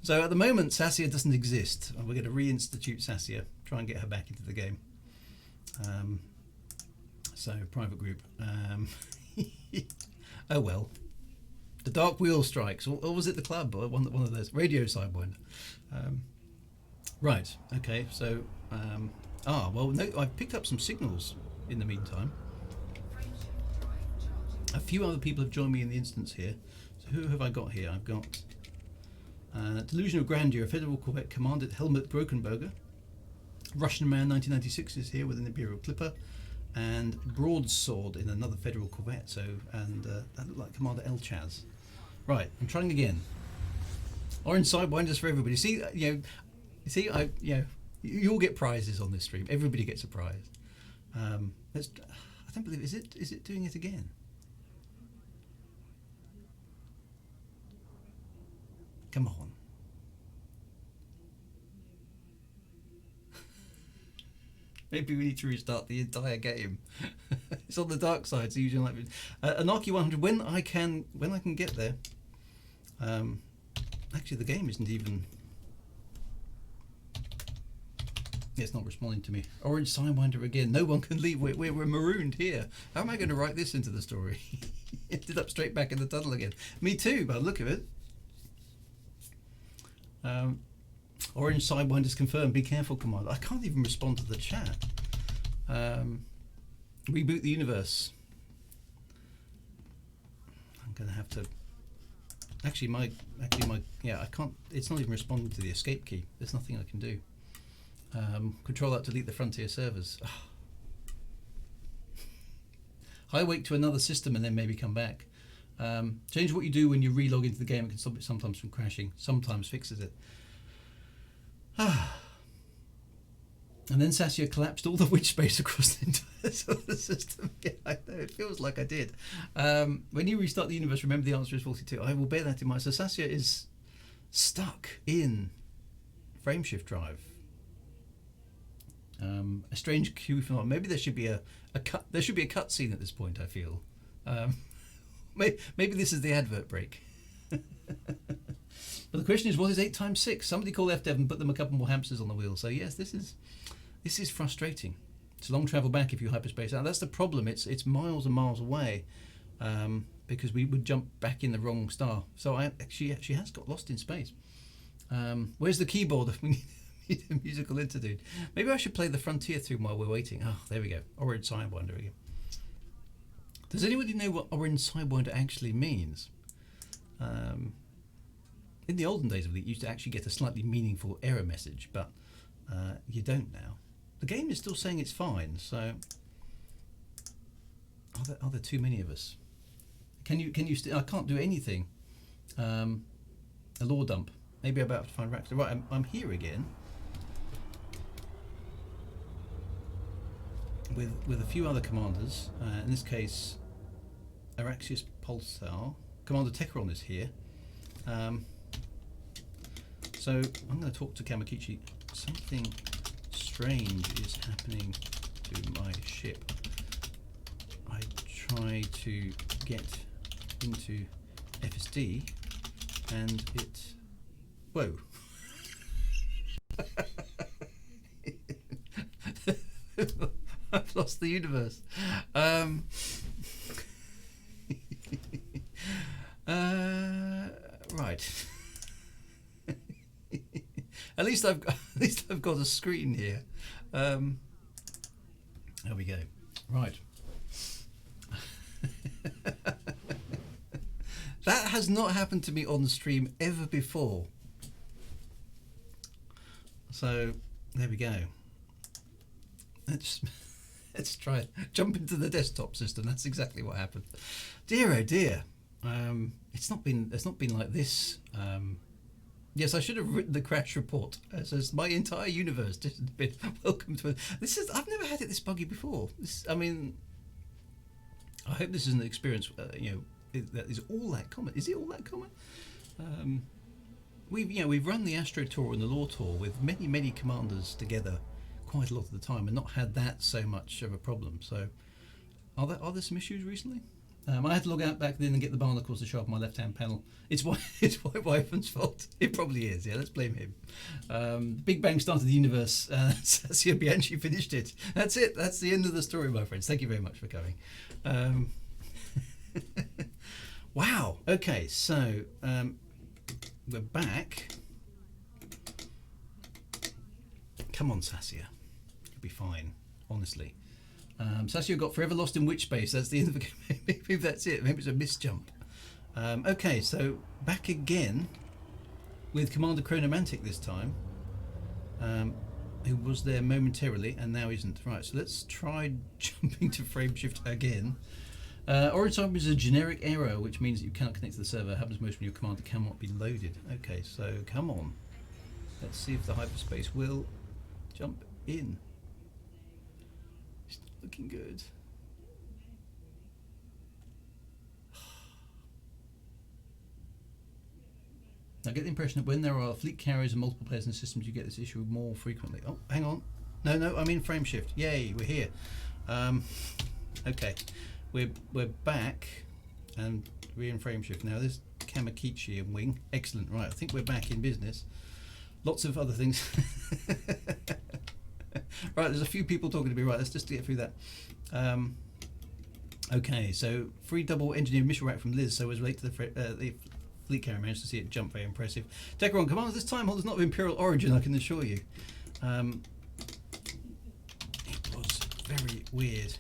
So at the moment, Sassia doesn't exist. We're going to reinstitute Sassia. Try and get her back into the game. So private group. Oh well. The Dark Wheel Strikes, or was it the club? Or one of those radio Sidewinder. Right. Okay. So. Well, no. I've picked up some signals in the meantime. A few other people have joined me in the instance here. So who have I got here? I've got Delusion of Grandeur, a Federal Corvette Commandant Helmut Brokenberger. Russian Man 1996 is here with an Imperial Clipper, and Broadsword in another Federal Corvette. So that looked like Commander Elchaz. Right, I'm trying again. Orange Sidewinders for everybody. See, you all get prizes on this stream. Everybody gets a prize. I don't believe is it doing it again? Come on. Maybe we need to restart the entire game. It's on the dark side, so usually like Anarchy 100 when I can get there. Actually, the game isn't even. It's not responding to me. Orange Sidewinder again. No one can leave. We're marooned here. How am I going to write this into the story? Ended up straight back in the tunnel again. Me too, by the look of it. Orange Sidewinder's confirmed. Be careful, Commander. I can't even respond to the chat. Reboot the universe. I'm going to have to. Actually, my I can't. It's not even responding to the escape key. There's nothing I can do. Control Alt delete the Frontier servers. High wake to another system and then maybe come back. Change what you do when you relog into the game. It can stop it sometimes from crashing. Sometimes fixes it. And then Sassia collapsed all the witch space across the entire solar system. Yeah, I know, it feels like I did. When you restart the universe, remember the answer is 42. I will bear that in mind. So Sassia is stuck in frameshift drive. A strange cue from maybe there should be a cut. There should be a cut scene at this point. I feel. Maybe this is the advert break. But the question is, what is 8 times 6? Somebody call FDev and put them a couple more hamsters on the wheel. So yes, this is frustrating. It's a long travel back if you hyperspace out. That's the problem. It's miles and miles away, because we would jump back in the wrong star. So she has got lost in space. Where's the keyboard? We need a musical interlude. Maybe I should play the Frontier theme while we're waiting. Oh, there we go. Orange Sidewinder again. Does anybody know what orange sidewinder actually means? In the olden days of it, you used to actually get a slightly meaningful error message, but you don't now. The game is still saying it's fine, so are there too many of us? Can you I can't do anything. A lore dump. Maybe I'm about to find Rax. Right, I'm here again. With a few other commanders. In this case, Araxius Pulsar. Commander Tekron is here. So I'm going to talk to Kamakichi. Something strange is happening to my ship. I try to get into FSD and it... Whoa. I've lost the universe. Right. At least I've got a screen here. There we go. Right. That has not happened to me on the stream ever before. So there we go. Let's try it. Jump into the desktop system. That's exactly what happened. Dear oh dear. It's not been like this. Yes, I should have written the crash report. It says my entire universe just been welcome to it. I've never had it this buggy before. I hope this is an experience. That is all that common. Is it all that common? We've run the Astro Tour and the Lore Tour with many commanders together quite a lot of the time and not had that so much of a problem. So are there some issues recently? I had to log out back then and get the barnacles to show up on my left-hand panel. It's White Wyvern's fault. It probably is. Yeah, let's blame him. Big Bang started the universe. Sassia Bianchi finished it. That's it. That's the end of the story, my friends. Thank you very much for coming. Wow. Okay, so we're back. Come on, Sassia. You'll be fine, honestly. Sassia got forever lost in witch space. That's the end of the game. Maybe that's it. Maybe it's a misjump. Okay, so back again with Commander Chronomantic this time, who was there momentarily and now isn't. Right, so let's try jumping to frameshift again. Orange type is a generic error, which means that you cannot connect to the server. It happens most when your commander cannot be loaded. Okay, so come on. Let's see if the hyperspace will jump in. It's not looking good. I get the impression that when there are fleet carriers and multiple players in the systems, you get this issue more frequently. Oh, hang on. No, I mean frame shift. Yay, we're here. Okay, we're back, and we're in frame shift now. There's Kamakichi and Wing. Excellent. Right, I think we're back in business. Lots of other things. Right, there's a few people talking to me. Right, let's just get through that. Okay, so free double engineered mission rack from Liz. So as relate to the fleet carrier, managed to see it jump. Very impressive. Decaron commands this time holder's not of imperial origin, I can assure you. It was very weird,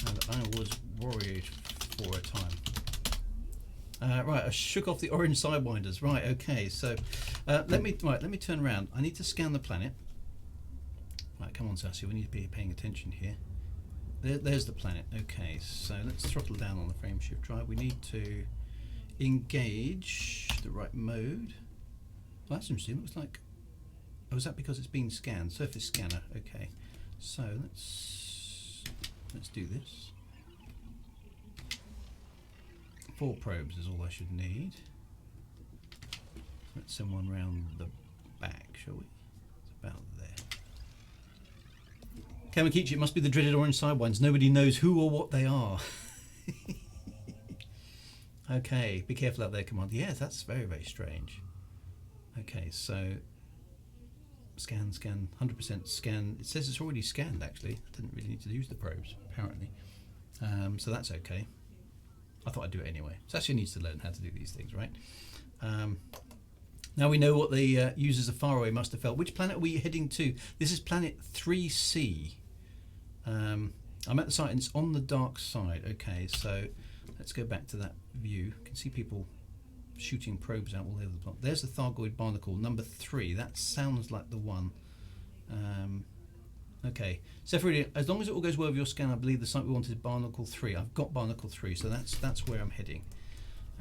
and I was worried for a time. Right, I shook off the orange sidewinders. Right, okay, so let me turn around. I need to scan the planet. Right, come on, Sassia, we need to be paying attention here. There's the planet. Okay, so let's throttle down on the frame shift drive. We need to engage the right mode. Well, that's interesting. It looks like... Oh, is that because it's being scanned? Surface scanner. Okay, so let's do this. 4 probes is all I should need. Let's send one round the back, shall we? It's about there. Kamakichi, it must be the dreaded orange sidewinds. Nobody knows who or what they are. Okay, be careful out there, Commander. Yeah, that's very, very strange. Okay, so scan, 100% scan. It says it's already scanned, actually. I didn't really need to use the probes, apparently. So that's okay. I thought I'd do it anyway. Sassia needs to learn how to do these things, right? Now we know what the users of Faraway must have felt. Which planet are we heading to? This is planet 3C. I'm at the site and it's on the dark side. Okay, so let's go back to that view. You can see people shooting probes out all over the plot. There's the Thargoid barnacle, number 3. That sounds like the one. Okay, Sephiroth, as long as it all goes well with your scan, I believe the site we wanted is barnacle 3. I've got barnacle 3, so that's where I'm heading.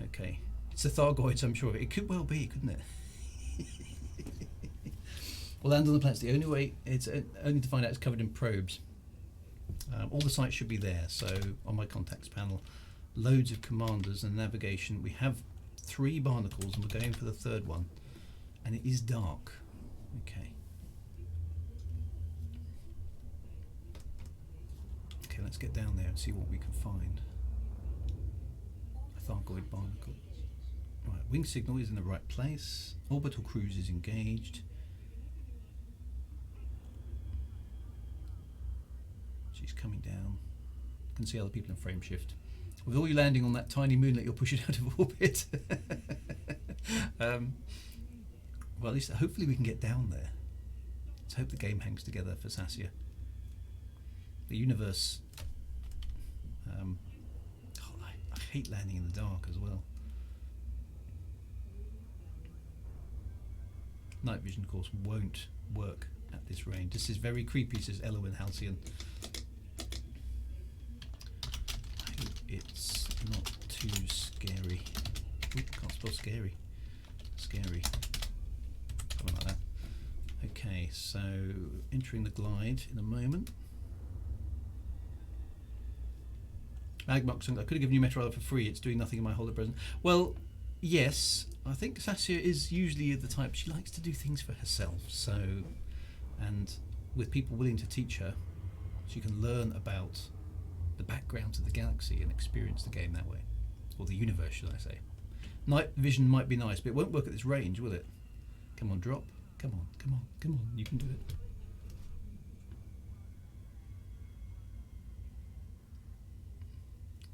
Okay, it's the Thargoids, I'm sure. It could well be, couldn't it? We'll land on the planet's the only way. It's only to find out it's covered in probes. All the sites should be there. So on my contacts panel, loads of commanders and navigation. We have 3 barnacles and we're going for the 3rd one, and it is dark. Okay. Okay, let's get down there and see what we can find. A Thargoid barnacle. Right, wing signal is in the right place. Orbital cruise is engaged. She's coming down. You can see other people in frame shift. With all you landing on that tiny moonlet, you'll push it out of orbit. Well, at least hopefully we can get down there. Let's hope the game hangs together for Sassia. The universe. I hate landing in the dark as well. Night vision, of course, won't work at this range. This is very creepy, says Elowin Halcyon. I hope it's not too scary. Ooh, can't spell scary. Scary. Something like that. Okay, so entering the glide in a moment. Magmox, I could have given you Meteorite for free. It's doing nothing in my holder present. Well, yes, I think Sassia is usually the type, she likes to do things for herself. So, and with people willing to teach her, she can learn about the backgrounds of the galaxy and experience the game that way. Or the universe, should I say. Night vision might be nice, but it won't work at this range, will it? Come on, drop. Come on, come on, come on. You can do it.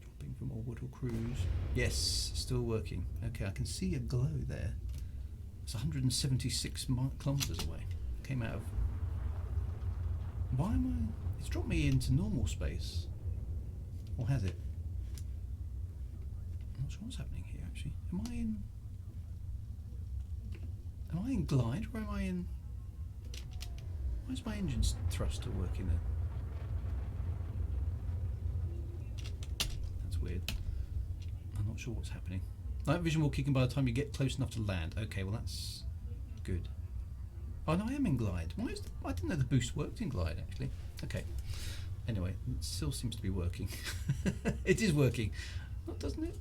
Dropping from orbital cruise. Yes, still working. Okay, I can see a glow there. It's 176 kilometers away. Came out of... Why am I... It's dropped me into normal space. Or has it? I'm not sure what's happening here, actually. Am I in glide, or am I in... Why is my engine's thruster working there? That's weird. I'm not sure what's happening. Night vision will kick in by the time you get close enough to land. Okay, well that's good. Oh no, I am in glide. Why is I didn't know the boost worked in glide, actually. Okay. Anyway, it still seems to be working. It is working. Oh, doesn't it?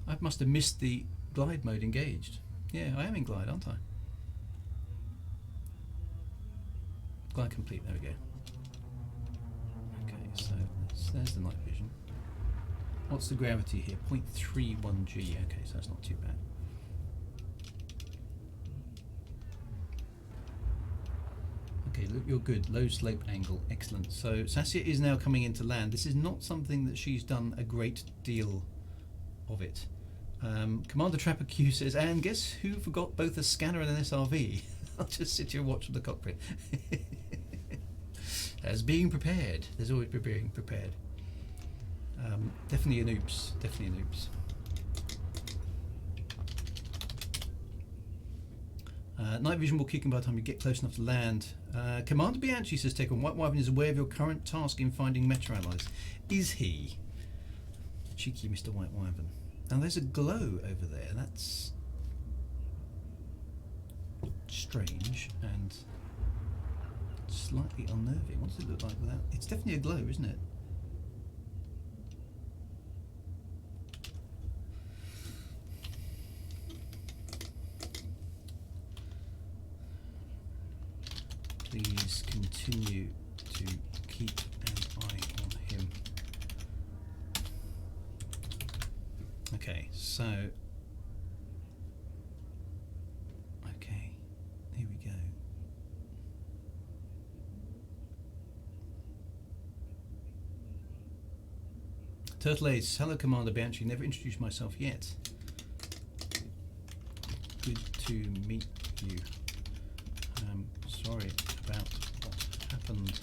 I must have missed the glide mode engaged. Yeah, I am in glide, aren't I? Glide complete, there we go. Okay, so there's the night vision. What's the gravity here? 0.31 G. Okay, so that's not too bad. Okay, look, you're good. Low slope angle, excellent. So Sassia is now coming into land. This is not something that she's done a great deal of it. Commander Trapper Q says, and guess who forgot both a scanner and an SRV? I'll just sit here and watch from the cockpit. As being prepared. There's always being prepared. Definitely an oops. Definitely an oops. Night vision will kick in by the time you get close enough to land. Commander Bianchi says, Take on White Wyvern is aware of your current task in finding meta allies. Is he? Cheeky Mr. White Wyvern. Now there's a glow over there. That's strange and slightly unnerving. What does it look like without? It's definitely a glow, isn't it? Please continue to keep an eye on him. Okay, so... Okay, here we go. Turtle Ace, hello Commander Bianchi, never introduced myself yet. Good to meet you. Sorry about what happened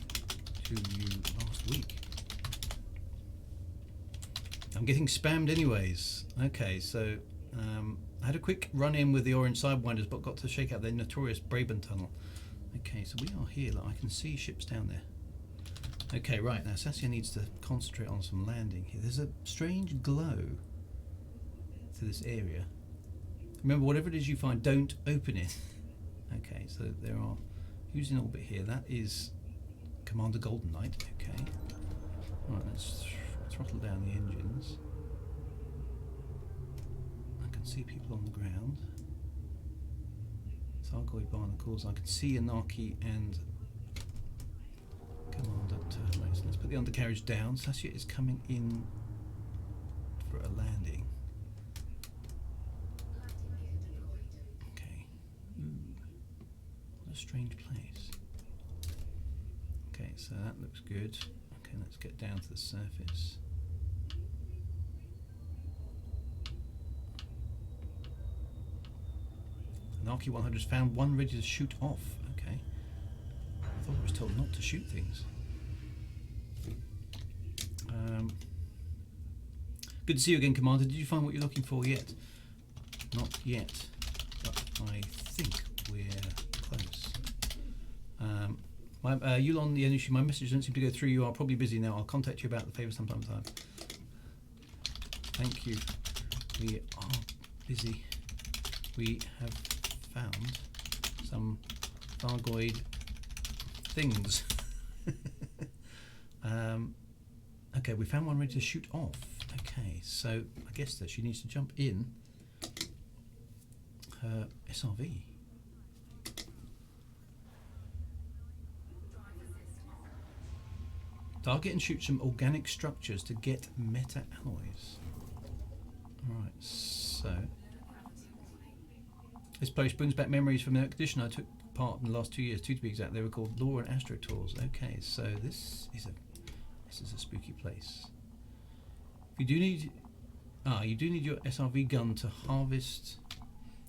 to you last week. I'm getting spammed anyways. Okay, so I had a quick run in with the orange sidewinders, but got to shake out the notorious Braben tunnel. Okay, so we are here. Like, I can see ships down there. Okay, right, now Sassia needs to concentrate on some landing here. There's a strange glow to this area. Remember, whatever it is you find, don't open it. Okay, so there are... Who's in orbit here? That is Commander Golden Knight. Okay. Right, let's throttle down the engines. I can see people on the ground. Thargoid barnacles. I can see Anarchy and Commander Turtles. Let's put the undercarriage down. Sassia is coming in for a landing. Okay. What a strange place. Okay, so that looks good. Okay, let's get down to the surface. Anarchy 100's found one ready to shoot off. Okay. I thought I was told not to shoot things. Good to see you again, Commander. Did you find what you're looking for yet? Not yet, but I think we're close. Yulon the Yanushi, my message doesn't seem to go through. You are probably busy now. I'll contact you about the favour sometime. Thank you. We are busy. We have found some Thargoid things. Okay, we found one ready to shoot off. Okay, so I guess that she needs to jump in her SRV. Target and shoot some organic structures to get meta alloys. Alright, so this post brings back memories from an expedition I took part in the last 2 years, 2 to be exact. They were called Law and Astro Tours. Okay, so this is a spooky place. You do need your SRV gun to harvest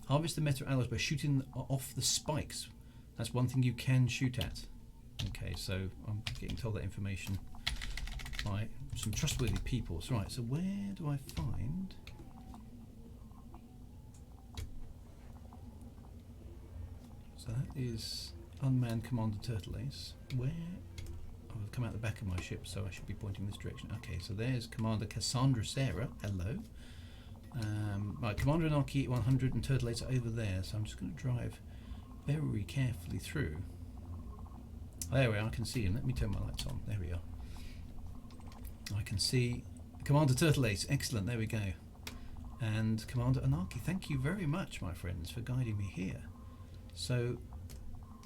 the meta alloys by shooting off the spikes. That's one thing you can shoot at. Okay, so I'm getting told that information by some trustworthy people. So, right, so where do I find... So that is unmanned Commander Turtle Ace. Where... Oh, I've come out the back of my ship, so I should be pointing this direction. Okay, so there's Commander Cassandra Sarah. Hello. Right, Commander Anarchy 100 and Turtle Ace are over there, so I'm just going to drive very carefully through. Oh, there we are, I can see him. Let me turn my lights on. There we are. I can see Commander Turtle Ace. Excellent, there we go. And Commander Anarchy, thank you very much, my friends, for guiding me here. So,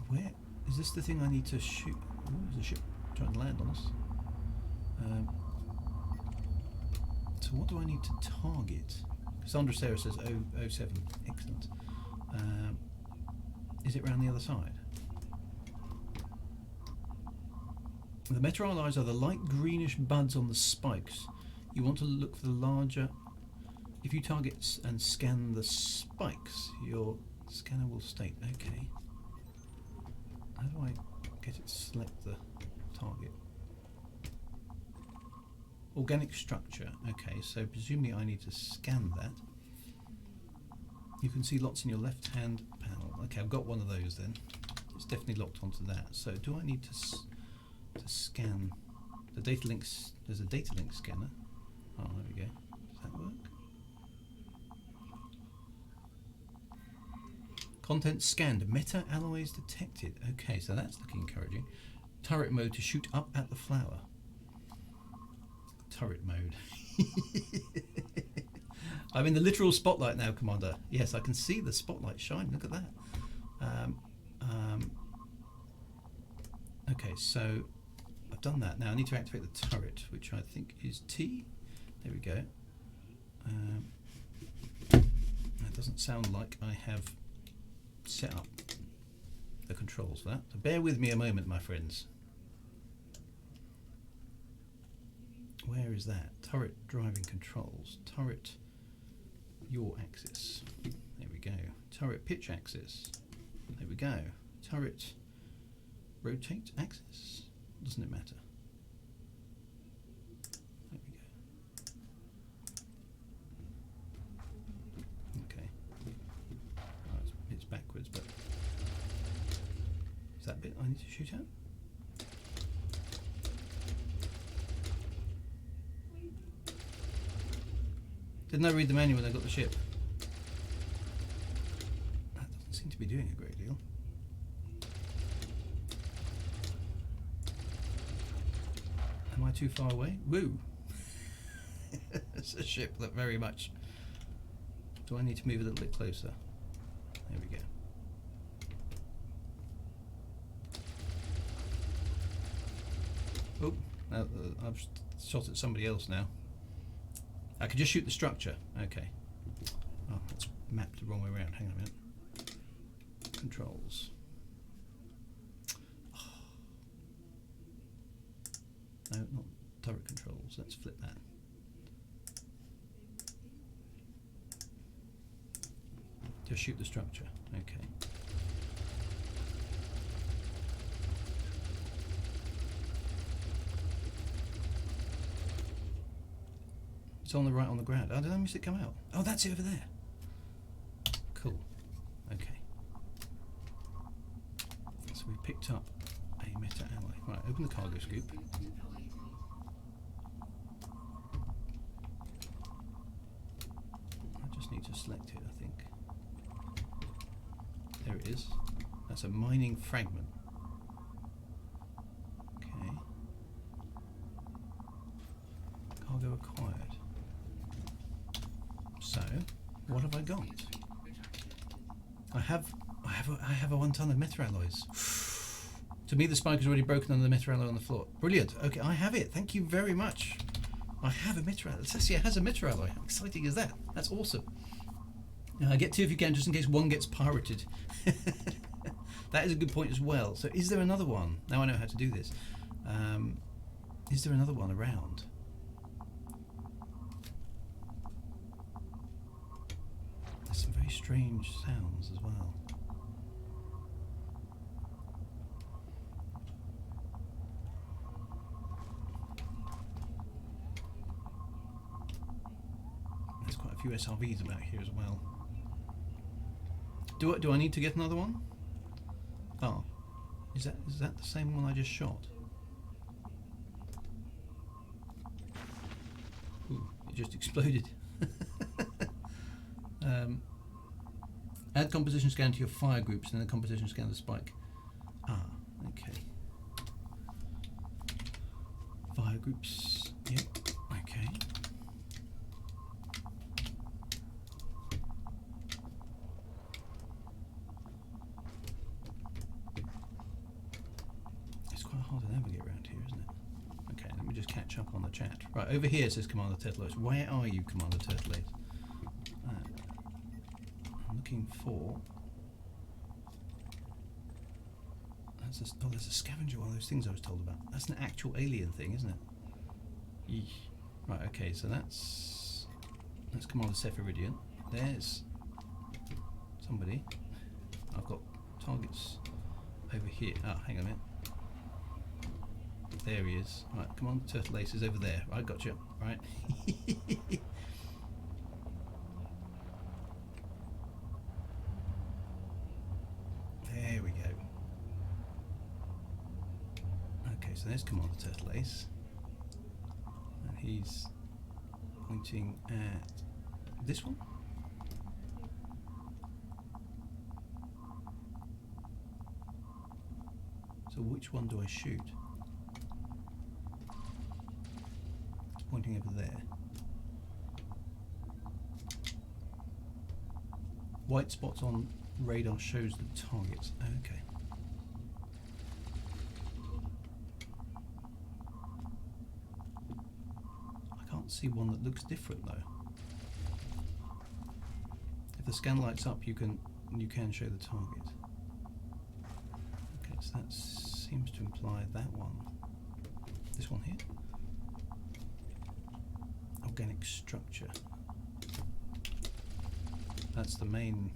where is this the thing I need to shoot? Oh, there's a ship trying to land on us. So what do I need to target? Cassandra Sarah says 007. Excellent. Is it round the other side? The meta alloys are the light greenish buds on the spikes. You want to look for the larger... If you target and scan the spikes, your scanner will state... Okay. How do I get it to select the target? Organic structure. Okay, so presumably I need to scan that. You can see lots in your left-hand panel. Okay, I've got one of those then. It's definitely locked onto that. So do I need to scan the data links? There's a data link scanner. Oh, there we go. Does that work? Content scanned. Meta alloys detected. Okay, so that's looking encouraging. Turret mode to shoot up at the flower. Turret mode. I'm in the literal spotlight now, Commander. Yes, I can see the spotlight shine. Look at that. Okay, so I've done that. Now I need to activate the turret, which I think is T. There we go. That doesn't sound like I have set up the controls for that. So bear with me a moment, my friends. Where is that? Turret driving controls. Turret yaw axis. There we go. Turret pitch axis. There we go. Turret rotate axis. Doesn't it matter? There we go. that bit I need to shoot at? Didn't I read the manual when I got the ship? That doesn't seem to be doing a great deal. Am I too far away? Woo! It's a ship that very much... Do I need to move a little bit closer? There we go. Oh, I've shot at somebody else now. I could just shoot the structure. Okay. Oh, that's mapped the wrong way around. Hang on a minute. Controls. Oh. No, not turret controls. Let's flip that. Just shoot the structure. Okay. It's on the right on the ground. Oh, did I miss it come out? Oh, that's it over there. Cool. Okay. So we picked up a meta alloy. Right, open the cargo scoop. I just need to select it, I think. There it is. That's a mining fragment. Okay. Cargo acquired. So, what have I got? I have a 1 ton of meta alloys. To me, the spike is already broken under the meta alloy on the floor. Brilliant. Okay, I have it. Thank you very much. I have a meta alloy. Sassia has a meta alloy. How exciting is that? That's awesome. Get 2 if you can, just in case one gets pirated. That is a good point as well. So, is there another one? Now I know how to do this. Is there another one around? There's some very strange sounds as well. There's quite a few SRVs about here as well. Do I need to get another one? Oh, is that the same one I just shot? Ooh, it just exploded. Add composition scan to your fire groups and then the composition scan the spike. Ah, okay. Fire groups. Yep. Okay. It's quite hard to navigate around here, isn't it? Okay, let me just catch up on the chat. Right, over here it says Commander Turtleace. Where are you, Commander Turtleace? I'm looking for... there's a scavenger, one of those things I was told about. That's an actual alien thing, isn't it? Yeesh. Right, okay, so that's Commander Sephiridian. There's somebody. I've got targets over here. Ah, hang on a minute. There he is. Right, Commander Turtleace is over there. I got you. Right. There we go. Okay, so there's Commander Turtleace. And he's pointing at this one. So which one do I shoot? It's pointing over there. White spots on radar shows the targets. Okay. I can't see one that looks different though. If the scan lights up, you can show the target. Okay, so that seems to imply that one. This one here. Organic structure. That's the main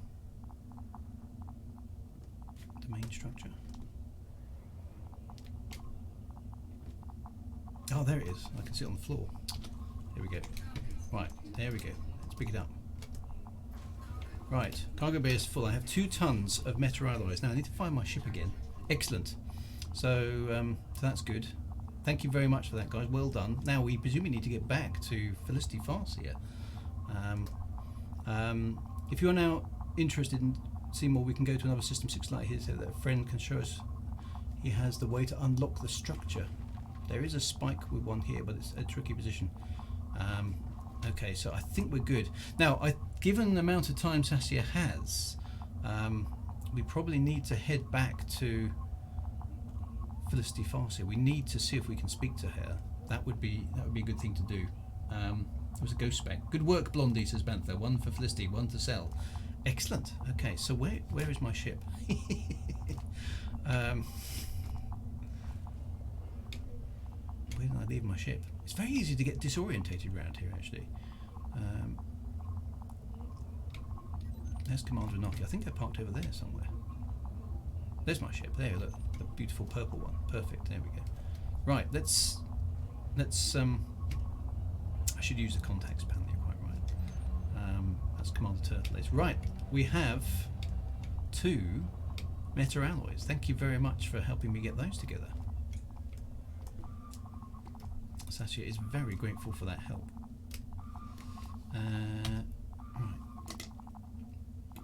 structure. Oh, there it is. I can see it on the floor. Here we go. Right, there we go. Let's pick it up. Right, cargo bay is full. I have 2 tons of meta alloys. Now I need to find my ship again. Excellent. So that's good. Thank you very much for that, guys. Well done. Now we presumably need to get back to Felicity Farseer. If you're now interested in seeing more, we can go to another System 6 light here so that a friend can show us he has the way to unlock the structure. There is a spike with one here, but it's a tricky position. Okay, so I think we're good. Now, given the amount of time Sassia has, we probably need to head back to Felicity Farseer. We need to see if we can speak to her. That would be a good thing to do. It was a ghost spec. Good work, Blondie, says Banther. One for Felicity, one to sell. Excellent. Okay, so where is my ship? Where did I leave my ship? It's very easy to get disorientated around here, actually. There's Commander Anaki. I think I parked over there somewhere. There's my ship. There, look, the beautiful purple one. Perfect. There we go. Right, let's. I should use the contacts panel. You're quite right. That's Commander Turtle. Right, we have 2 meta alloys. Thank you very much for helping me get those together. Sassia is very grateful for that help. Right.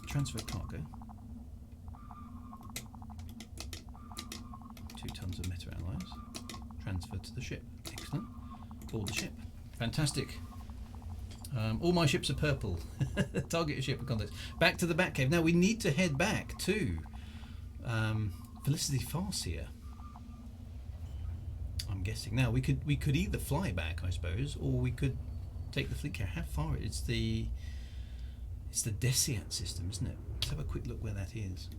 Transfer cargo. 2 tons of meta alloys. Transfer to the ship. Excellent. Board the ship. Fantastic. All my ships are purple. Target your ship for context. Back to the Batcave. Now we need to head back to Felicity Farseer. I'm guessing. Now we could either fly back, I suppose, or we could take the fleet carrier. How far? It's the Desiat system, isn't it? Let's have a quick look where that is.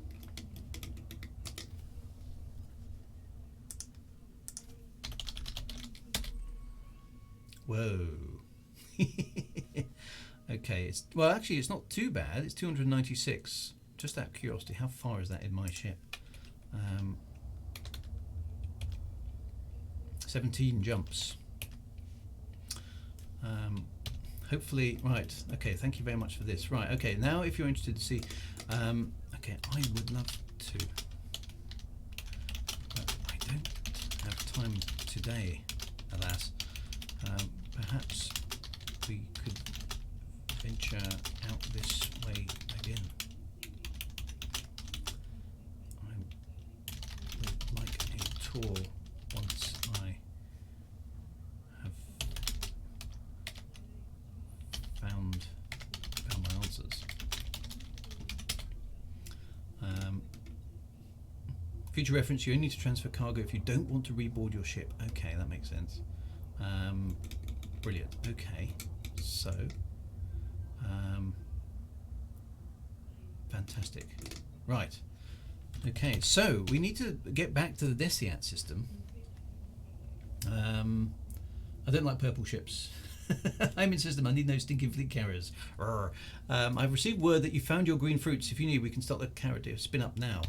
Whoa. Okay, actually it's not too bad. It's 296. Just out of curiosity, how far is that in my ship? 17 jumps. Hopefully, right. Okay, thank you very much for this. Right, okay, now if you're interested to see, okay, I would love to, but I don't have time today, alas. Perhaps we could venture out this way again. I would like a tour once I have found my answers. Future reference, you only need to transfer cargo if you don't want to reboard your ship. Okay, that makes sense. Brilliant. Okay, so fantastic. Right. Okay, so we need to get back to the Desiat system. I don't like purple ships. I'm in system. I need no stinking fleet carriers. I've received word that you found your green fruits. If you need, we can start the carrot spin up now.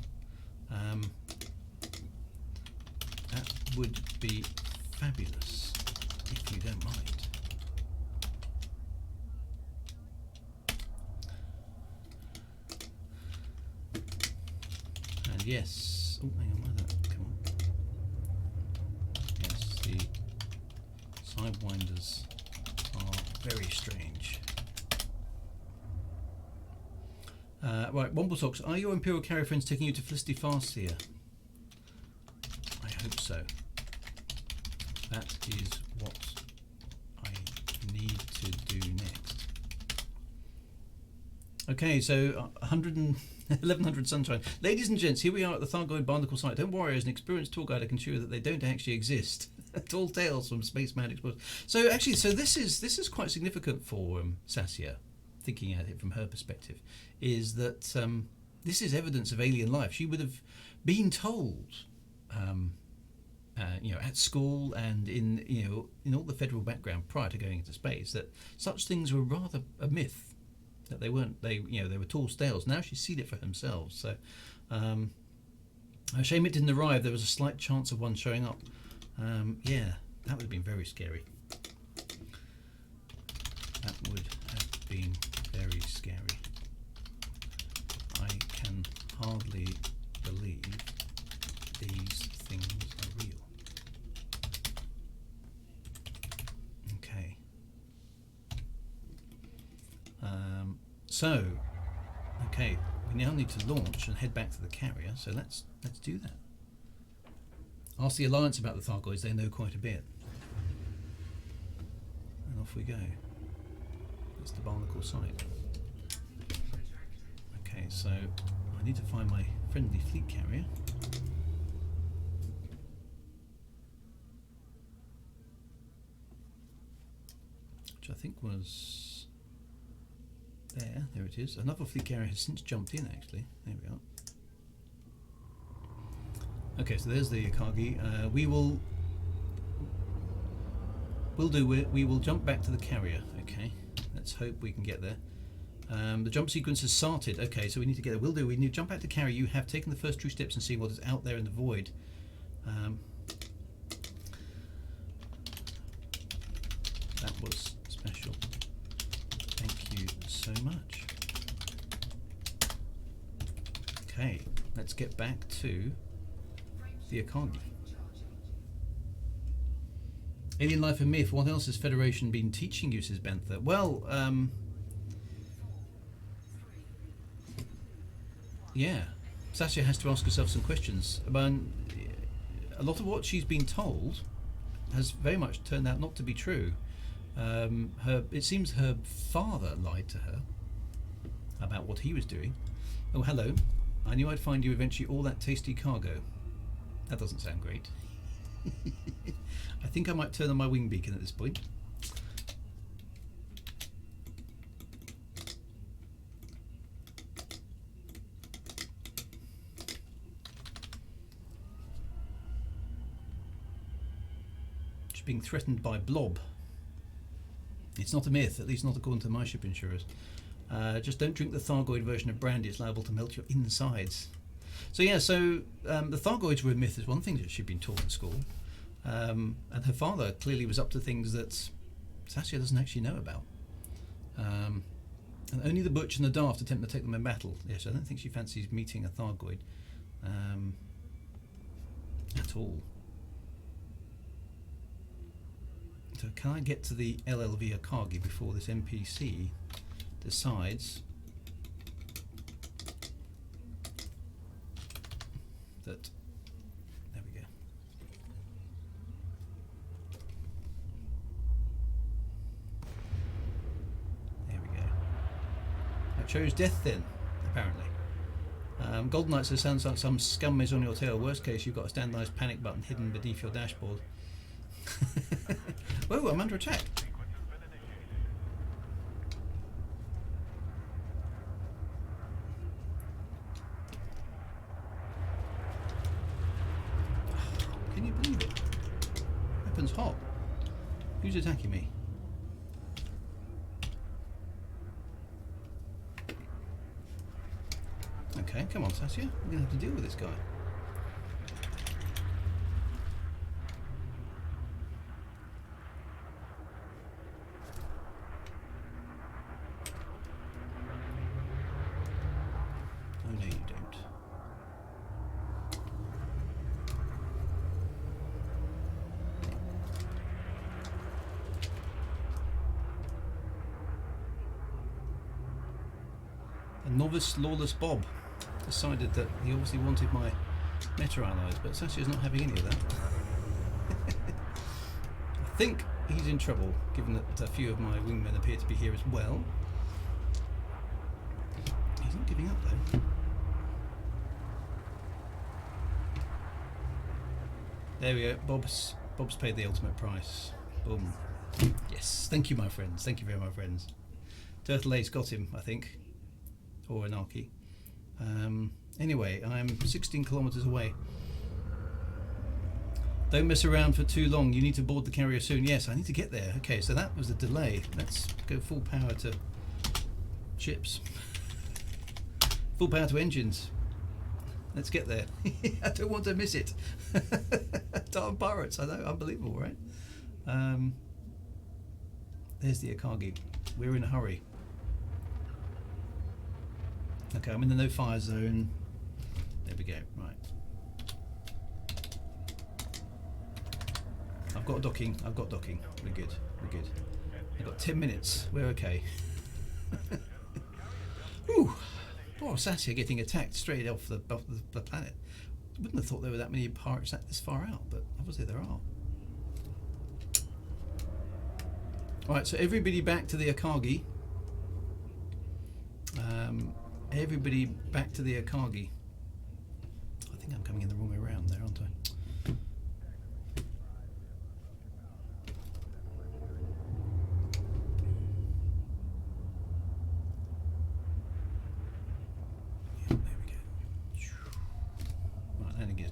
That would be fabulous, if you don't mind. And yes, oh, hang on, where that? Come on. Yes, the sidewinders are very strange. Right, Womble Talks. Are your Imperial carrier friends taking you to Felicity Farseer? I hope so. That is what I need to do next. Okay, so 1100 sunshine. Ladies and gents, here we are at the Thargoid Barnacle site. Don't worry, as an experienced tour guide I can assure you that they don't actually exist. Tall tales from Space Mad Explorers. So actually, this is quite significant for Sassia, thinking at it from her perspective, is that this is evidence of alien life. She would have been told, at school and in all the federal background prior to going into space, that such things were rather a myth, that they weren't. They were tall tales. Now she's seen it for herself. So, a shame it didn't arrive. There was a slight chance of one showing up. Yeah, that would have been very scary. That would have been very scary. I can hardly believe So, okay, we now need to launch and head back to the carrier. So let's do that. Ask the Alliance about the Thargoids. They know quite a bit. And off we go. It's the barnacle site. Okay, so I need to find my friendly fleet carrier. Which I think was there. There it is. Another fleet carrier has since jumped in, actually. There we are. Okay, so there's the Akagi. We will jump back to the carrier. Okay, let's hope we can get there. The jump sequence has started. Okay, so we need to get there. Will do. We need to jump back to carrier. You have taken the first true steps and seen what is out there in the void. That was special. Thank you so much. Okay, let's get back to the Akagi. Alien life and myth. What else has Federation been teaching you, says Benther? Well, yeah, Sassia has to ask herself some questions. About a lot of what she's been told has very much turned out not to be true. It seems her father lied to her about what he was doing. Oh, hello. I knew I'd find you eventually, all that tasty cargo. That doesn't sound great. I think I might turn on my wing beacon at this point. She's being threatened by Blob. It's not a myth, at least not according to my ship insurers. Just don't drink the Thargoid version of brandy, it's liable to melt your insides. So yeah, the Thargoids were a myth is one thing that she'd been taught at school. And her father clearly was up to things that Sassia doesn't actually know about. And only the butch and the daft attempt to take them in battle. Yes, I don't think she fancies meeting a Thargoid at all. So can I get to the LLV Akagi before this NPC decides that... There we go. There we go. I chose death then, apparently. Golden Knight says, sounds like some scum is on your tail. Worst case, you've got a standardized panic button hidden beneath your dashboard. Whoa, I'm under attack. Can you believe it? Weapon's hot. Who's attacking me? Okay, come on, Sassia. We're going to have to deal with this guy. Oh, no, you don't. A novice lawless Bob decided that he obviously wanted my meta allies, but Sassia's not having any of that. I think he's in trouble, given that a few of my wingmen appear to be here as well. He's not giving up though. There we go. Bob's paid the ultimate price. Boom. Yes. Thank you, my friends. Thank you very much, my friends. Turtle Ace got him, I think, or Anarchy. Anyway, I'm 16 kilometers away. Don't mess around for too long. You need to board the carrier soon. Yes, I need to get there. Okay, so that was a delay. Let's go full power to ships. Full power to engines. Let's get there. I don't want to miss it. Darn pirates, I know, unbelievable, right? There's the Akagi. We're in a hurry. Okay, I'm in the no fire zone. There we go, right. I've got docking. We're good. I've got 10 minutes. We're okay. Poor Sassia getting attacked straight off the planet. Wouldn't have thought there were that many pirates this far out, but obviously there are. Right, so everybody back to the Akagi. Everybody back to the Akagi. I think I'm coming in the wrong way around there, aren't I?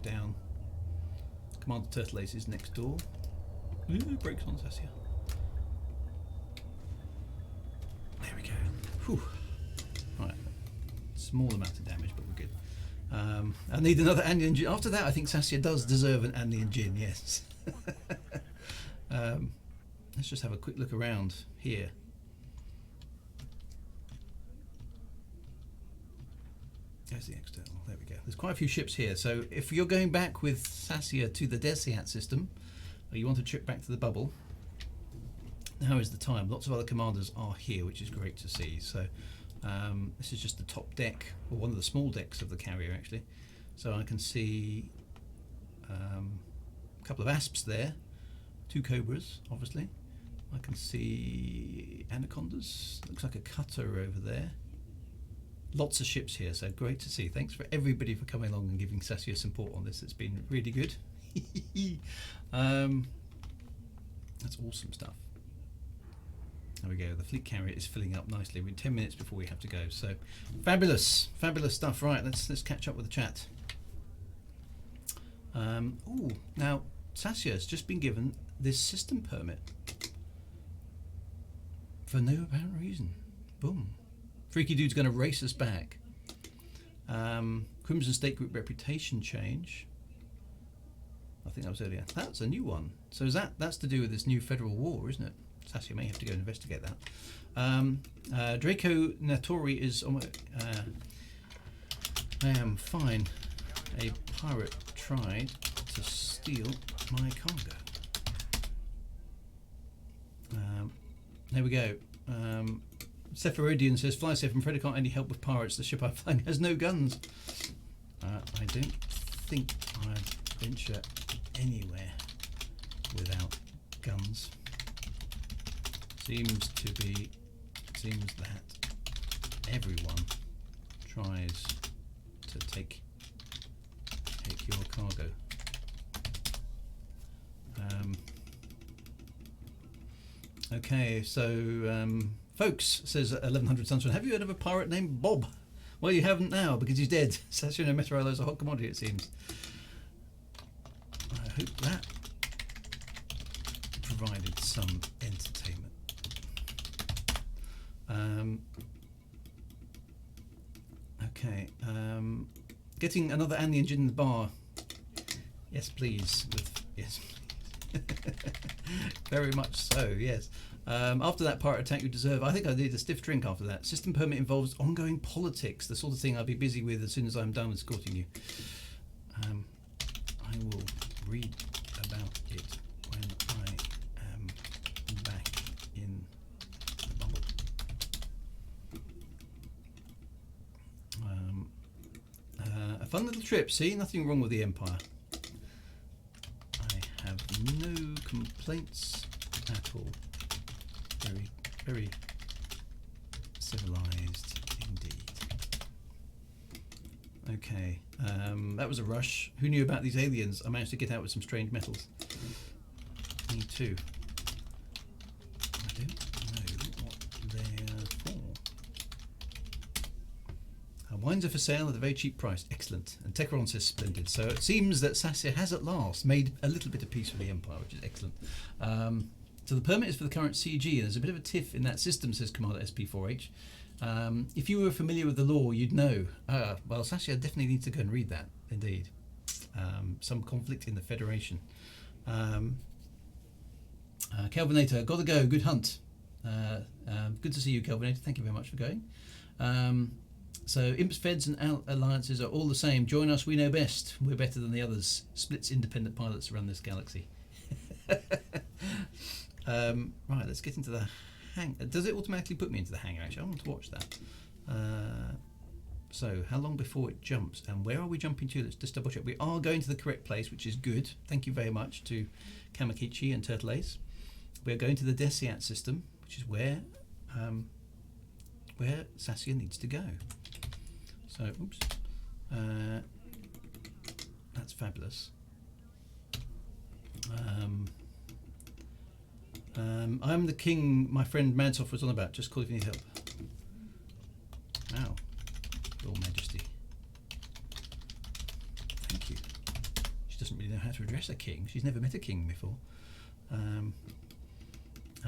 Down. Commander Turtle Ace is next door. Ooh, brakes on Sassia. There we go. Whew. Right. Small amount of damage, but we're good. I need another Andean gin. After that, I think Sassia does deserve an Andean gin, yes. Let's just have a quick look around here. There's the external. There we go. There's quite a few ships here. So if you're going back with Sassia to the Desiat system, or you want to trip back to the bubble, now is the time. Lots of other commanders are here, which is great to see. So this is just the top deck, or one of the small decks of the carrier, actually. So I can see a couple of asps there, 2 cobras, obviously. I can see anacondas. Looks like a cutter over there. Lots of ships here, so great to see. Thanks for everybody for coming along and giving Sassia support on this. It's been really good. That's awesome stuff. There we go. The fleet carrier is filling up nicely. We're 10 minutes before we have to go. So fabulous stuff. Right, let's catch up with the chat. Now Sassia has just been given this system permit for no apparent reason. Boom. Freaky Dude's going to race us back. Crimson State Group reputation change. I think that was earlier. That's a new one. So that's to do with this new federal war, isn't it? Sassia may have to go and investigate that. Draco Natori is I am fine. A pirate tried to steal my cargo. There we go. Sephirodean says, fly safe and Freddy can't any help with pirates. The ship I'm flying has no guns. I don't think I'd venture anywhere without guns. Seems that everyone tries to take your cargo. Okay, so folks, says 1100 Sunshine, have you heard of a pirate named Bob? Well, you haven't now because he's dead. Sassia no Meteorolo is a hot commodity, it seems. I hope that provided some entertainment. Okay, getting another Andy engine in the bar. Yes, please. Yes, very much so. Yes. After that pirate attack, you deserve. I think I need a stiff drink after that. System permit involves ongoing politics, the sort of thing I'll be busy with as soon as I'm done escorting you. I will read about it when I am back in the bubble. A fun little trip. See, nothing wrong with the Empire. I have no complaints at all. Very, very civilized indeed. Okay, that was a rush. Who knew about these aliens? I managed to get out with some strange metals. Me too. I don't know what they're for. Wines are for sale at a very cheap price. Excellent. And Tekron says splendid. So it seems that Sassia has at last made a little bit of peace with the Empire, which is excellent. So the permit is for the current CG, and there's a bit of a tiff in that system, says Commander SP4H. If you were familiar with the law, you'd know. Well, Sassia definitely needs to go and read that, indeed. Some conflict in the Federation. Kelvinator, gotta go, good hunt. Good to see you, Kelvinator, thank you very much for going. So imps, feds and alliances are all the same. Join us, we know best. We're better than the others. Splits independent pilots around this galaxy. Right, let's get into the hang. Does it automatically put me into the hangar? Actually, I want to watch that. So, how long before it jumps? And where are we jumping to? Let's just double check. We are going to the correct place, which is good. Thank you very much to Kamakichi and Turtle Ace. We're going to the Desiat system, which is where Sassia needs to go. So, oops. That's fabulous. I'm the king my friend Mansoff was on about. Just call if you need help. Wow. Your Majesty. Thank you. She doesn't really know how to address a king. She's never met a king before.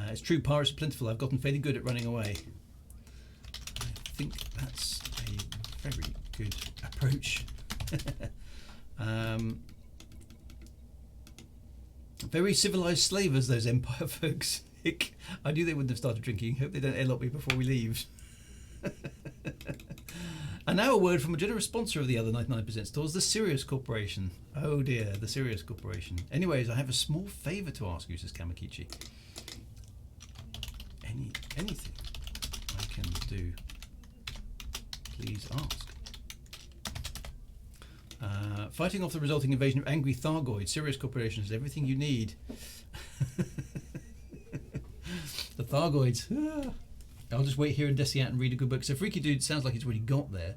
It's true, pirates are plentiful. I've gotten fairly good at running away. I think that's a very good approach. Very civilised slavers, those Empire folks. I knew they wouldn't have started drinking. Hope they don't airlock me before we leave. And now a word from a generous sponsor of the other 99% stores, the Sirius Corporation. Oh dear, the Sirius Corporation. Anyways, I have a small favour to ask you, says Kamakichi. Anything I can do, please ask. Fighting off the resulting invasion of angry Thargoids, Sirius Corporation has everything you need. The Thargoids. I'll just wait here in Desiat and read a good book. So Freaky Dude sounds like he's already got there.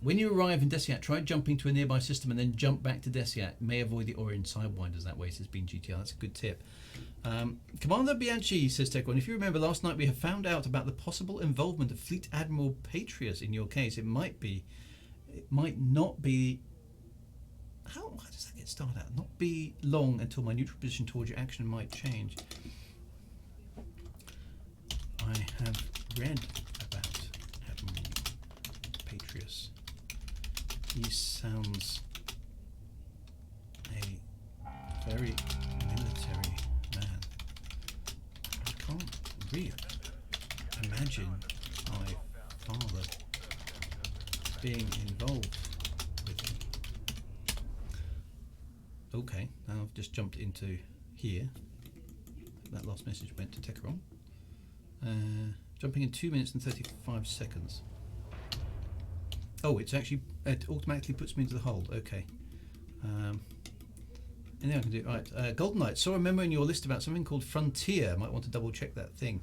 When you arrive in Desiat, try jumping to a nearby system and then jump back to Desiat. May avoid the Orient Sidewinders that way, says Bean GTR. That's a good tip. Commander Bianchi, says Tech1, if you remember last night we have found out about the possible involvement of Fleet Admiral Patrius in your case. It might not be... How does that get started out? Not be long until my neutral position towards your action might change. I have read about Admiral Patrius. He sounds a very military man. I can't really imagine my father being involved with him. Okay, now I've just jumped into here. That last message went to Techeron. Jumping in 2 minutes and 35 seconds. Oh, it automatically puts me into the hold. Okay. Anything I can do. Right. Golden Knight, saw a memo in your list about something called Frontier. Might want to double check that thing.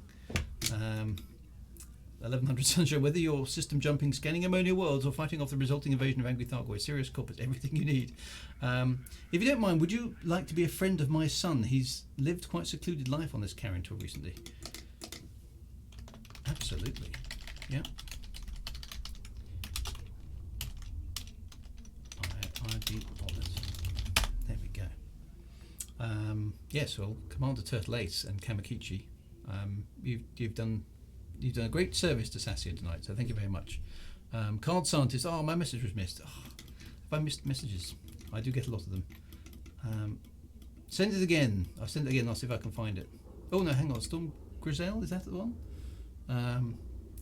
1100 Sunshine, whether you're system jumping, scanning ammonia worlds, or fighting off the resulting invasion of angry Thargoids, Sirius Corp is everything you need. If you don't mind, would you like to be a friend of my son? He's lived quite a secluded life on this carrying tour recently. Absolutely. Yeah. I'd be honoured. There we go. Yes, well, Commander Turtle Ace and Kamakichi, you've done a great service to Sassia tonight, so thank you very much. Card Scientist, oh, my message was missed. Oh, have I missed messages? I do get a lot of them. Send it again. I'll send it again, I'll see if I can find it. Oh no, hang on, Storm Griselle, is that the one?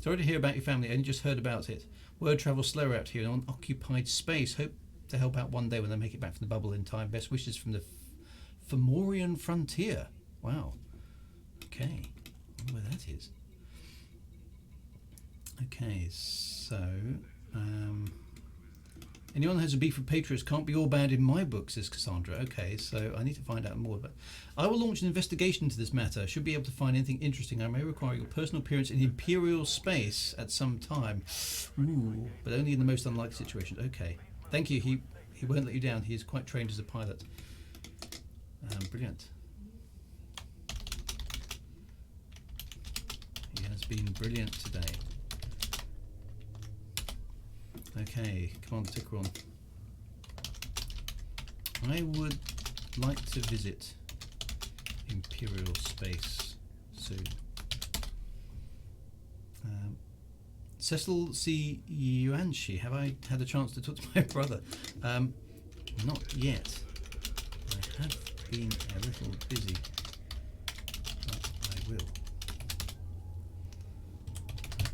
Sorry to hear about your family, I only just heard about it. Word travels slower out here on occupied space. Hope to help out one day when they make it back from the bubble in time. Best wishes from the Fomorian frontier. Wow. Okay, I wonder where that is. Okay, so anyone who has a beef with Patriots can't be all bad in my book, says Cassandra. Okay, so I need to find out more. But I will launch an investigation into this matter. Should be able to find anything interesting. I may require your personal appearance in Imperial space at some time. Ooh, but only in the most unlikely situation. Okay, thank you. He won't let you down. He is quite trained as a pilot. Brilliant. He has been brilliant today. Okay, Commander Tickeron. I would like to visit Imperial space soon. Cecil C. Yuanshi, have I had a chance to talk to my brother? Not yet. I have been a little busy, but I will.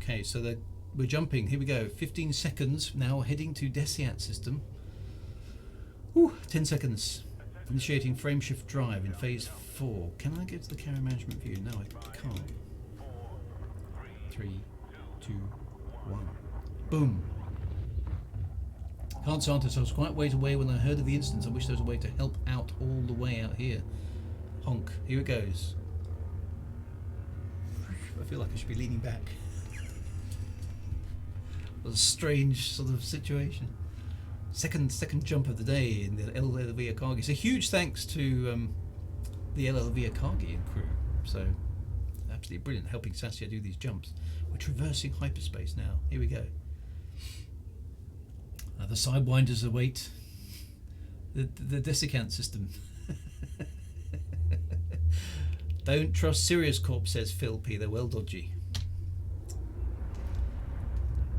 Okay, so we're jumping. Here we go. 15 seconds now, heading to Desiat system. Ooh, 10 seconds. Initiating frame shift drive in phase 4. Can I get to the carrier management view? No, I can't. 3, 2, 1. Boom. Can't scientist, I was quite a ways away when I heard of the incident. I wish there was a way to help out all the way out here. Honk. Here it goes. I feel like I should be leaning back. It was a strange sort of situation. Second jump of the day in the LLV Akagi. So huge thanks to the LLV Akagi and crew. So absolutely brilliant, helping Sassia do these jumps. We're traversing hyperspace now. Here we go. The sidewinders await the desiccant system. Don't trust Sirius Corp, says Phil P. They're well dodgy.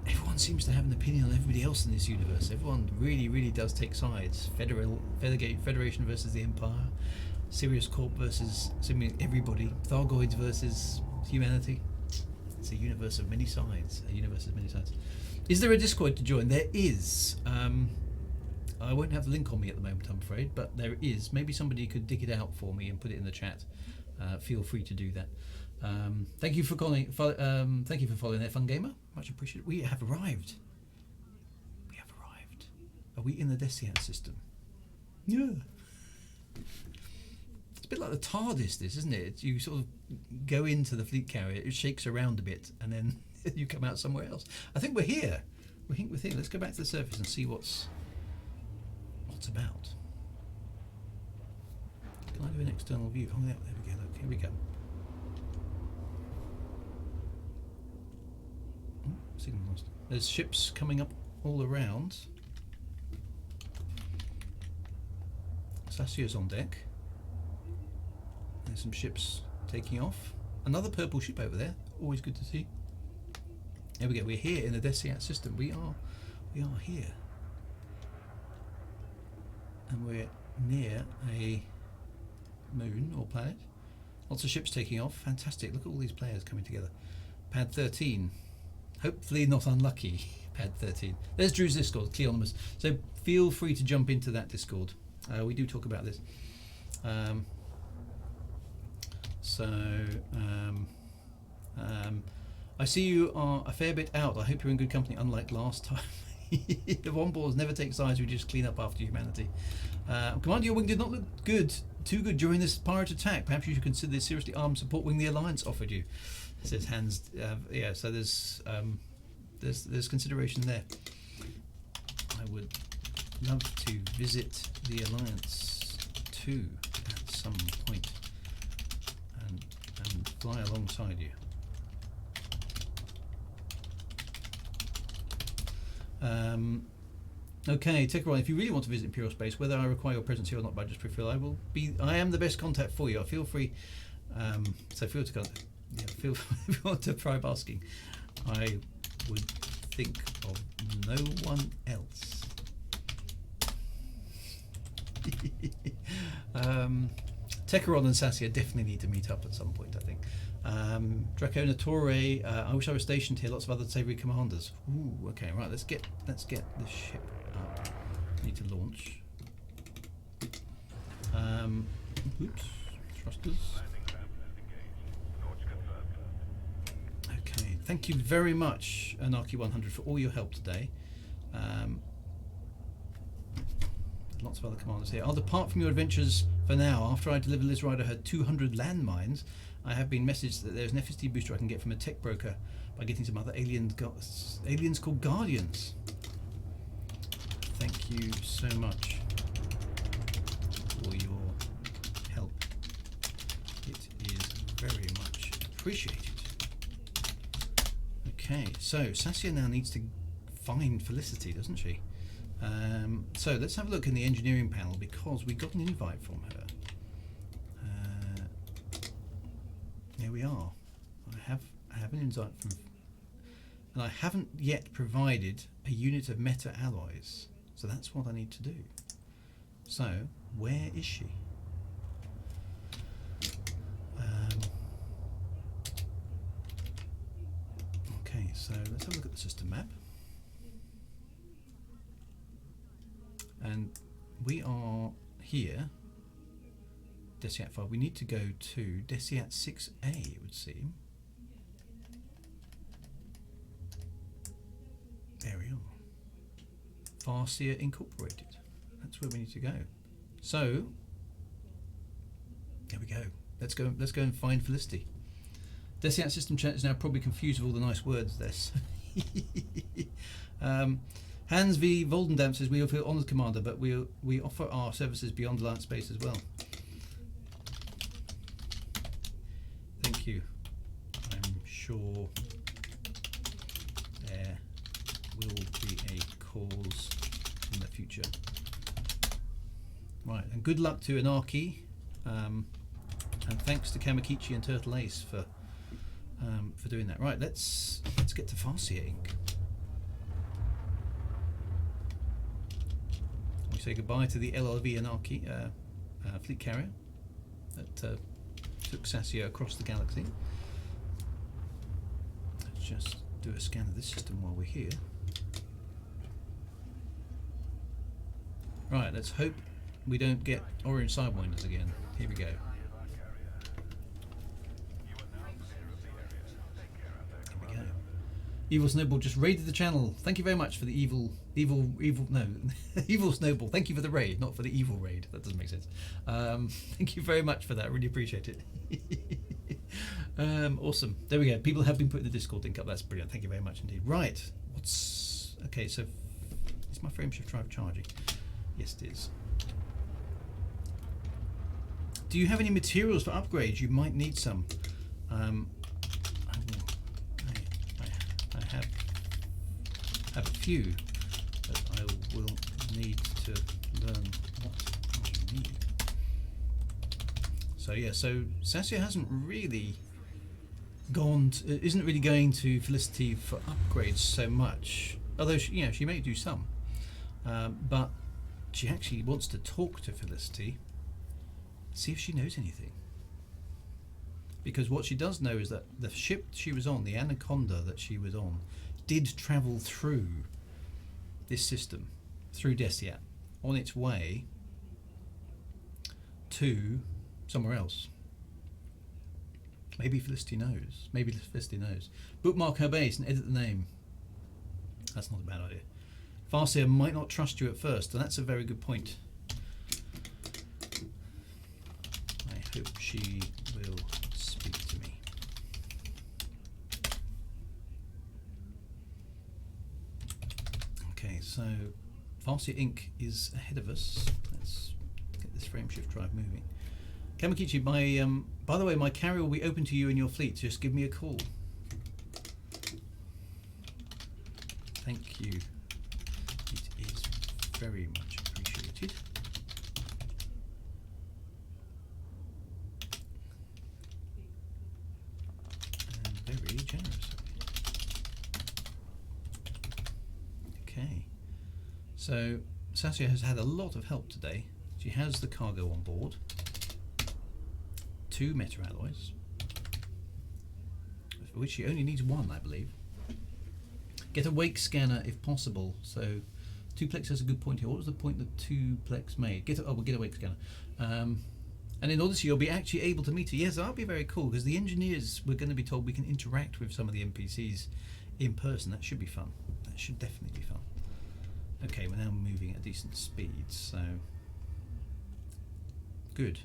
Everyone seems to have an opinion on everybody else in this universe. Everyone really, really does take sides. Federation versus the Empire. Sirius Corp versus everybody. Thargoids versus humanity. It's a universe of many sides. Is there a Discord to join? There is. I won't have the link on me at the moment, I'm afraid, but there is. Maybe somebody could dig it out for me and put it in the chat. Feel free to do that. Thank you for calling. Thank you for following that, Fun Gamer. Much appreciated. We have arrived. Are we in the Desiat system? Yeah. It's a bit like the TARDIS, this, isn't it? You sort of go into the fleet carrier, it shakes around a bit, and then you come out somewhere else. I think we're here. We're here. Let's go back to the surface and see what's about. Can I do an external view? Oh, there we go. Look, here we go. Oh, signal lost. There's ships coming up all around. Sassia's on deck. There's some ships taking off. Another purple ship over there. Always good to see. There we go. We're here in the Desiat system. We are here, and we're near a moon or planet. Lots of ships taking off. Fantastic. Look at all these players coming together. Pad 13. Hopefully not unlucky. Pad 13. There's Drew's Discord, Cleonimus. So feel free to jump into that Discord. We do talk about this. I see you are a fair bit out. I hope you're in good company, unlike last time. The one balls never take sides, we just clean up after humanity. Commander, your wing did not look too good during this pirate attack. Perhaps you should consider the seriously armed support wing the Alliance offered you, says Hans. Yeah, so there's consideration there. I would love to visit the Alliance too at some point and fly alongside you. Okay, Tekron, if you really want to visit Imperial Space, whether I require your presence here or not, but I just prefer I am the best contact for you. Feel free. So feel to if you want to try asking. I would think of no one else. Techeron and Sassia definitely need to meet up at some point, I think. Dracona Torre, I wish I was stationed here. Lots of other savoury commanders. Ooh, okay, right. Let's get the ship up. Need to launch. Oops, thrusters. Okay, thank you very much, Anarchy100, for all your help today. Lots of other commanders here. I'll depart from your adventures for now. After I deliver Liz Rider her 200 landmines, I have been messaged that there's an FSD booster I can get from a tech broker by getting some other aliens called Guardians. Thank you so much for your help. It is very much appreciated. Okay, so Sassia now needs to find Felicity, doesn't she? So let's have a look in the engineering panel because we got an invite from her. Here we are. I have an invite from, and I haven't yet provided a unit of meta alloys. So that's what I need to do. So where is she? Okay, so let's have a look at the system map. And we are here, Desiat 5. We need to go to Desiat 6A, it would seem. There we are. Farseer Incorporated. That's where we need to go. So there we go. Let's go and find Felicity. Desiat system chat is now probably confused with all the nice words this. Hans V. Voldendam says we feel honoured, Commander, but we offer our services beyond Alliance space as well. Thank you. I'm sure there will be a cause in the future. Right, and good luck to Anarchy, and thanks to Kamakichi and Turtle Ace for doing that. Right, let's get to Farseer Inc. We say goodbye to the LLV Anarchy fleet carrier that took Sassia across the galaxy. Let's just do a scan of this system while we're here. Right, let's hope we don't get orange sidewinders again. Here we go. Evil Snowball just raided the channel. Thank you very much for the evil Snowball. Thank you for the raid, not for the evil raid. That doesn't make sense. Thank you very much for that. Really appreciate it. Awesome. There we go. People have been putting the Discord link up. That's brilliant. Thank you very much indeed. Right. Okay, so is my frameshift drive charging? Yes, it is. Do you have any materials for upgrades? You might need some. I have a few, but I will need to learn what I need. So yeah, so Sassia hasn't really isn't really going to Felicity for upgrades so much. Although she may do some, but she actually wants to talk to Felicity, see if she knows anything. Because what she does know is that the ship she was on, the Anaconda that she was on, did travel through this system, through Desiat, on its way to somewhere else. Maybe Felicity knows. Maybe Felicity knows. Bookmark her base and edit the name. That's not a bad idea. Farseer might not trust you at first, and that's a very good point. I hope she will speak to me. Okay, so Farseer Inc. is ahead of us. Let's get this frameshift drive moving. Kamakichi, by the way, my carrier will be open to you and your fleet. Just give me a call. Thank you. It is very much appreciated. And very generous. Okay. So Sassia has had a lot of help today. She has the cargo on board. 2 meta alloys, for which she only needs 1, I believe. Get a wake scanner if possible. So 2plex has a good point here. What was the point that 2plex made? We'll get a wake scanner. And in Odyssey you'll be actually able to meet her. Yes, that'll be very cool, because the engineers, we're going to be told we can interact with some of the NPCs in person. That should be fun. That should definitely be fun. Okay, we're now moving at a decent speed, so good.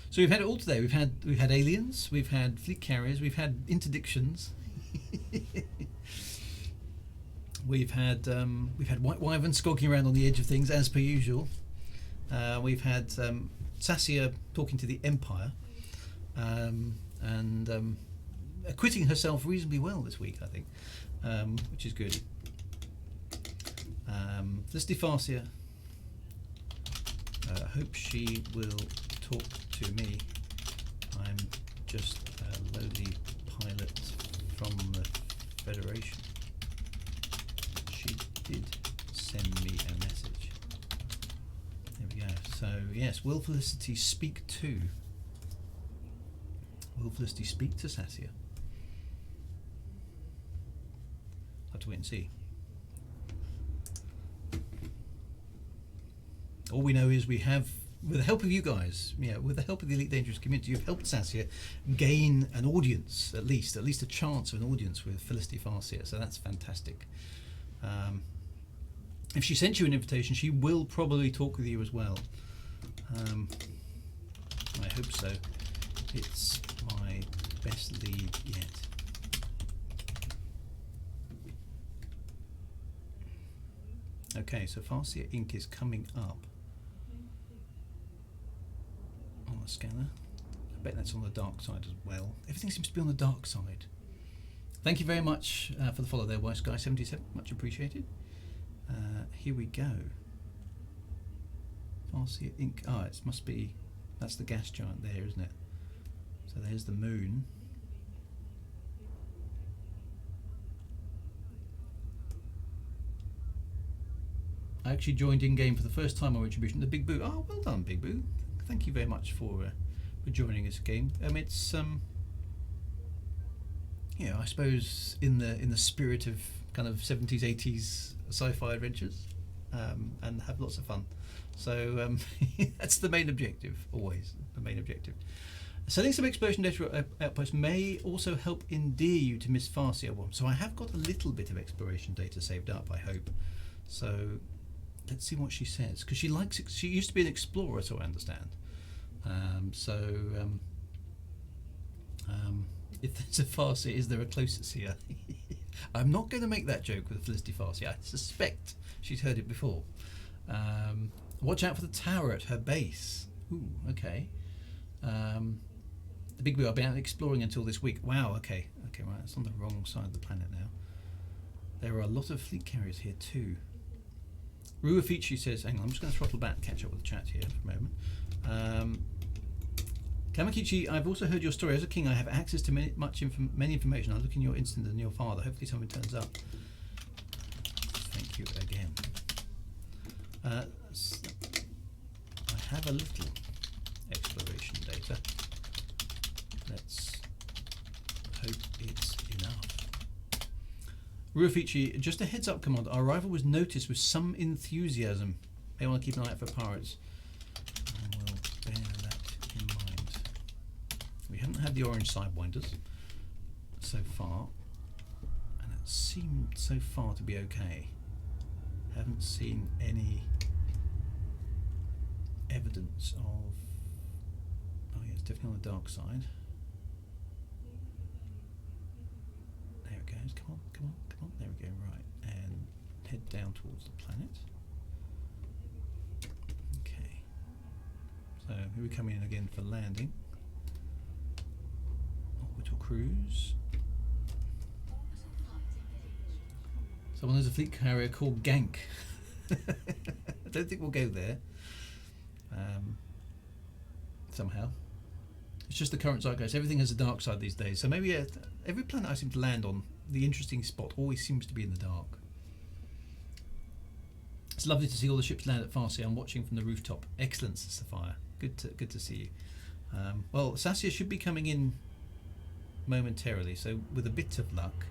So we've had it all today. We've had aliens, we've had fleet carriers, we've had interdictions. We've had white wyverns skulking around on the edge of things as per usual. We've had Sassia talking to the Empire, and acquitting herself reasonably well this week, I think, which is good. Felicity Farseer. I hope she will talk to me. I'm just a lowly pilot from the Federation. She did send me a message. There we go. So yes, will Felicity speak to? Will Felicity speak to Sassia? Have to wait and see. All we know is we have, with the help of you guys, with the help of the Elite Dangerous community, you've helped Sassia gain an audience, at least a chance of an audience with Felicity Farseer. So that's fantastic. If she sent you an invitation, she will probably talk with you as well. I hope so. It's my best lead yet. Okay, so Farseer ink is coming up on the scanner. I bet that's on the dark side as well. Everything seems to be on the dark side. Thank you very much for the follow there, Wise Guy 77. Much appreciated. Here we go. Farseer ink. Ah, it must be. That's the gas giant there, isn't it? So there's the moon. I actually joined in game for the first time on Retribution. The Big Boo. Oh, well done, Big Boo. Thank you very much for joining us game. It's I suppose in the spirit of kind of 70s, 80s sci-fi adventures, and have lots of fun. So that's the main objective, always the main objective. Setting some explosion data outposts may also help endear you to Miss Farseer. So I have got a little bit of exploration data saved up, I hope. So let's see what she says, because she used to be an explorer, so I understand. If there's a Farseer, is there a closer seer? I'm not going to make that joke with Felicity Farseer. I suspect she's heard it before. Watch out for the tower at her base. Ooh, okay. The Big Blue, I've been out exploring until this week. Wow, okay. Okay, right, it's on the wrong side of the planet now. There are a lot of fleet carriers here too. Ruafichi says, hang on, I'm just going to throttle back and catch up with the chat here for a moment. Kamakichi, I've also heard your story. As a king, I have access to many information. I look in your instant and your father. Hopefully something turns up. Thank you again. I have a little exploration data. Let's hope it's enough. Ruafichi, just a heads up, Commander. Our arrival was noticed with some enthusiasm. May want to keep an eye out for pirates. I will bear that in mind. We haven't had the orange sidewinders so far, and it seemed so far to be okay. Haven't seen any evidence of. Oh yeah, it's definitely on the dark side. There it goes. Come on, come on, come on. There we go. Right, and head down towards the planet. Okay. So here we come in again for landing. Orbital cruise. Someone has a fleet carrier called Gank. I don't think we'll go there. Somehow. It's just the current zeitgeist. Everything has a dark side these days. So maybe every planet I seem to land on, the interesting spot always seems to be in the dark. It's lovely to see all the ships land at Farseer. I'm watching from the rooftop. Excellent, Sapphire. Good to see you. Well, Sassia should be coming in momentarily. So with a bit of luck,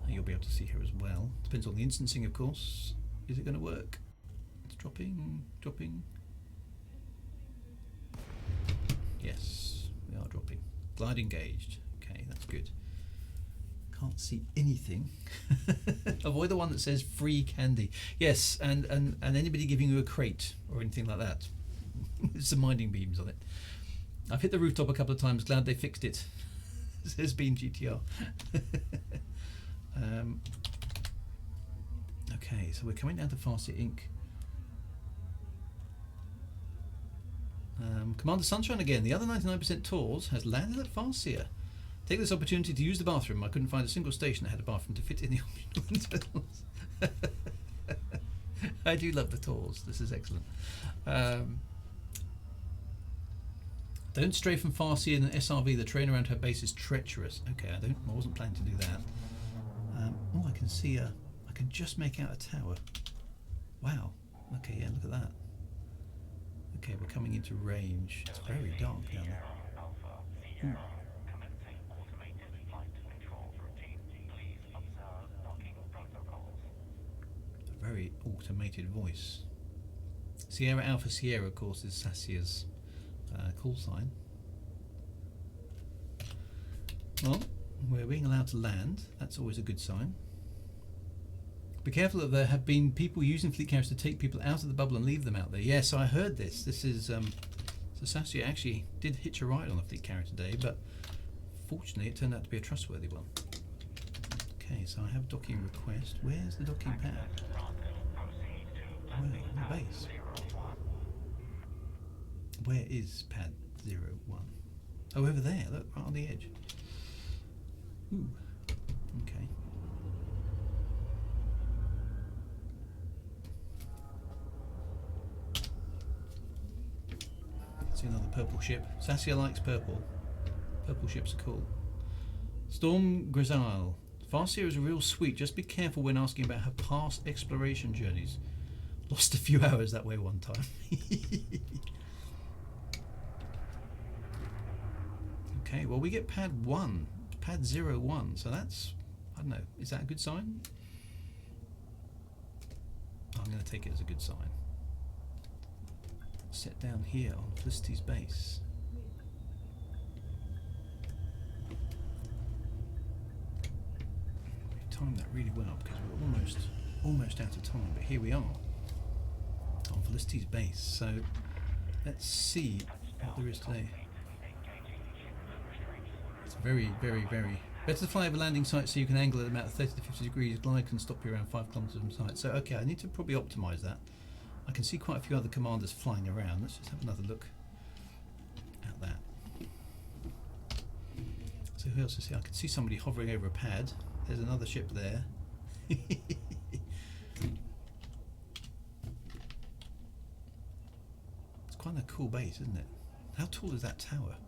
you'll be able to see her as well. Depends on the instancing, of course. Is it going to work? It's dropping. Yes, we are dropping. Glide engaged. Okay, that's good. Can't see anything. Avoid the one that says free candy. Yes, and anybody giving you a crate or anything like that. There's some minding beams on it. I've hit the rooftop a couple of times. Glad they fixed it. Says Bean GTR. Okay, so we're coming down to Farseer Inc. Commander Sunshine again. The other 99% tours has landed at Farseer. Take this opportunity to use the bathroom. I couldn't find a single station that had a bathroom to fit in the optional tours. I do love the tours. This is excellent. Don't stray from Farseer in an SRV. The terrain around her base is treacherous. Okay, I wasn't planning to do that. Oh, I can see I can just make out a tower. Wow. Okay, yeah, look at that. Okay, we're coming into range. It's very dark down there. Ooh. A very automated voice. Sierra Alpha Sierra, of course, is Sassia's call sign. Well, we're being allowed to land. That's always a good sign. Be careful that there have been people using fleet carriers to take people out of the bubble and leave them out there. Yes, I heard this. This is so Sassia actually did hitch a ride on a fleet carrier today, but fortunately it turned out to be a trustworthy one. Okay, so I have docking request. Where's the docking pad? Where? On the base. Where is pad 01? Oh, over there. Look, right on the edge. Ooh. Okay. See another purple ship. Sassia likes purple. Purple ships are cool. Storm Grizzle. Farseer is a real sweet. Just be careful when asking about her past exploration journeys. Lost a few hours that way one time. Okay, well we get pad 1. Pad 01. So that's, I don't know, is that a good sign? I'm going to take it as a good sign. Set down here on Felicity's base. We timed that really well because we're almost out of time, but here we are on Felicity's base. So let's see what there is today. It's very, very, very better to fly over landing sites so you can angle at about 30 to 50 degrees. Glide can stop you around 5 kilometers from site. So okay, I need to probably optimize that. I can see quite a few other commanders flying around. Let's just have another look at that. So who else is here? I can see somebody hovering over a pad. There's another ship there. It's quite a cool base, isn't it? How tall is that tower?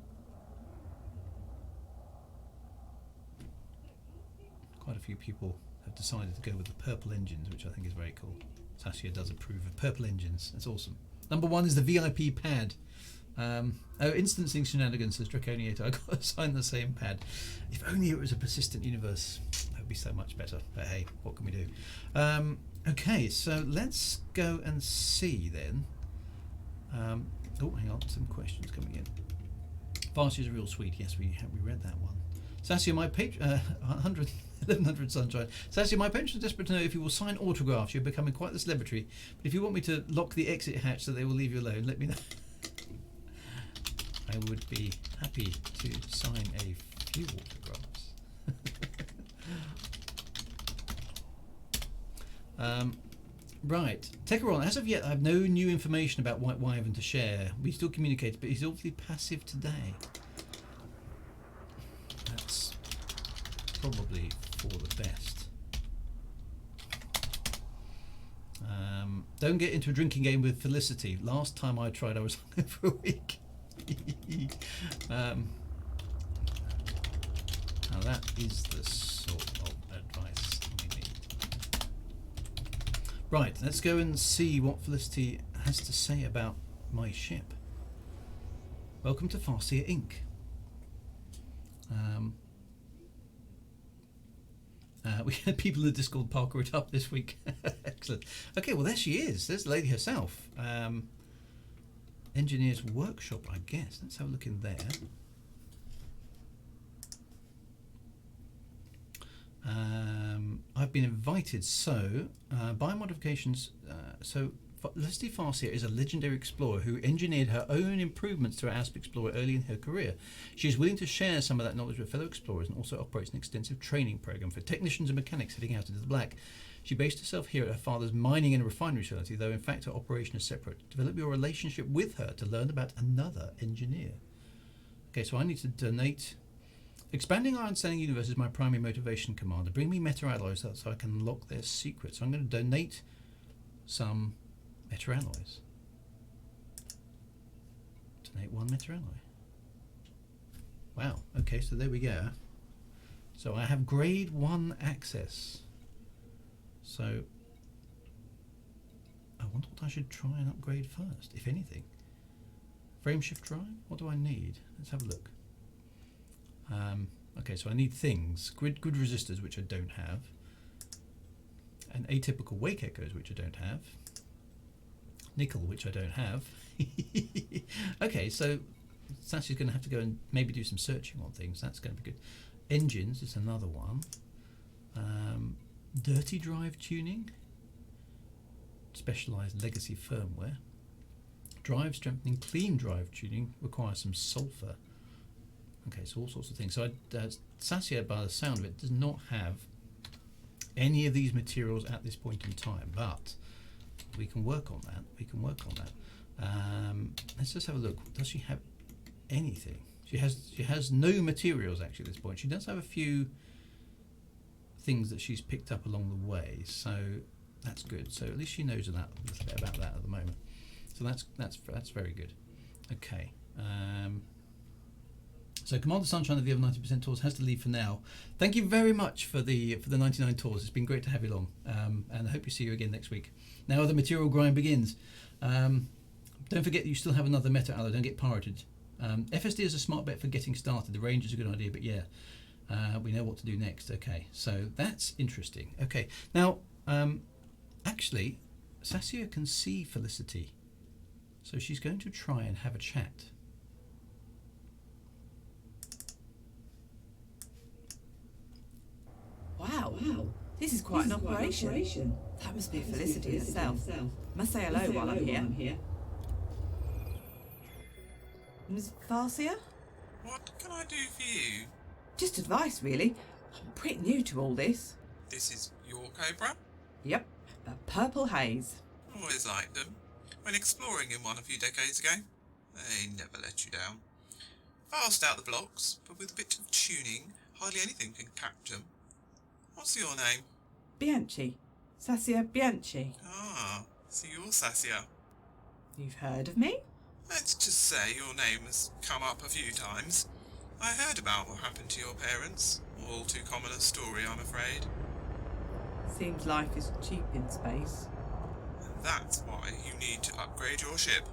Quite a few people have decided to go with the purple engines, which I think is very cool. Sassia does approve of purple engines. That's awesome. Number 1 is the VIP pad. Oh, instancing shenanigans, says Draconiator. I got to sign the same pad. If only it was a persistent universe, that would be so much better. But hey, what can we do? Okay, so let's go and see then. Oh, hang on, some questions coming in. Farseer is real sweet. Yes, we read that one. Sassia, my patron, 1100 sunshine. Sassia, my patrons are desperate to know if you will sign autographs. You're becoming quite the celebrity. But if you want me to lock the exit hatch so they will leave you alone, let me know. I would be happy to sign a few autographs. Right, Techeron, as of yet I have no new information about White Wyvern to share. We still communicate, but he's awfully passive today. That's probably for the best. Don't get into a drinking game with Felicity. Last time I tried I was hungover for a week. Now that is the sort of advice we need. Right, let's go and see what Felicity has to say about my ship. Welcome to Farseer Inc. We had people in the Discord parkour it up this week. Excellent. Okay, well there she is. There's the lady herself. Engineer's workshop, I guess. Let's have a look in there. I've been invited. So, biomodifications. So, Felicity Farseer is a legendary explorer who engineered her own improvements to her Asp Explorer early in her career. She is willing to share some of that knowledge with fellow explorers and also operates an extensive training program for technicians and mechanics heading out into the black. She based herself here at her father's mining and refinery facility, though in fact her operation is separate. Develop your relationship with her to learn about another engineer. Okay, so I need to donate. Expanding our understanding universe is my primary motivation, Commander. Bring me meta alloys so I can unlock their secrets. So I'm going to donate some meta alloys. Donate 1 meta alloy. Wow, okay, so there we go. So I have grade 1 access. So I wonder what I should try and upgrade first, if anything. Frame shift drive? What do I need? Let's have a look. Okay, so I need things. Grid resistors, which I don't have. And atypical wake echoes, which I don't have. Nickel, which I don't have. Okay, so Sassia's going to have to go and maybe do some searching on things. That's going to be good. Engines is another one. Dirty drive tuning, specialised legacy firmware. Drive strengthening, clean drive tuning requires some sulfur. Okay, so all sorts of things. So Sassia, by the sound of it, does not have any of these materials at this point in time, but we can work on that. Let's just have a look. Does she have anything? She has no materials actually at this point. She does have a few things that she's picked up along the way, so that's good. So at least she knows a little bit about that at the moment. So that's very good. Okay. So Commander Sunshine of the other 90% tours has to leave for now. Thank you very much for the 99 tours. It's been great to have you along, and I hope to see you again next week. Now the material grind begins. Don't forget you still have another meta alloy. Don't get pirated. FSD is a smart bet for getting started. The range is a good idea, but yeah, we know what to do next. Okay, so that's interesting. Okay, now actually, Sassia can see Felicity, so she's going to try and have a chat. Wow, this is quite an operation. That must be Felicity herself. Must say hello while I'm here. Ms. Farseer? What can I do for you? Just advice, really. I'm pretty new to all this. This is your Cobra? Yep, the purple haze. Always liked them. Went exploring in one a few decades ago. They never let you down. Fast out the blocks, but with a bit of tuning, hardly anything can catch them. What's your name? Bianchi. Sassia Bianchi. Ah, so you're Sassia. You've heard of me? Let's just say your name has come up a few times. I heard about what happened to your parents. All too common a story, I'm afraid. Seems life is cheap in space. And that's why you need to upgrade your ship.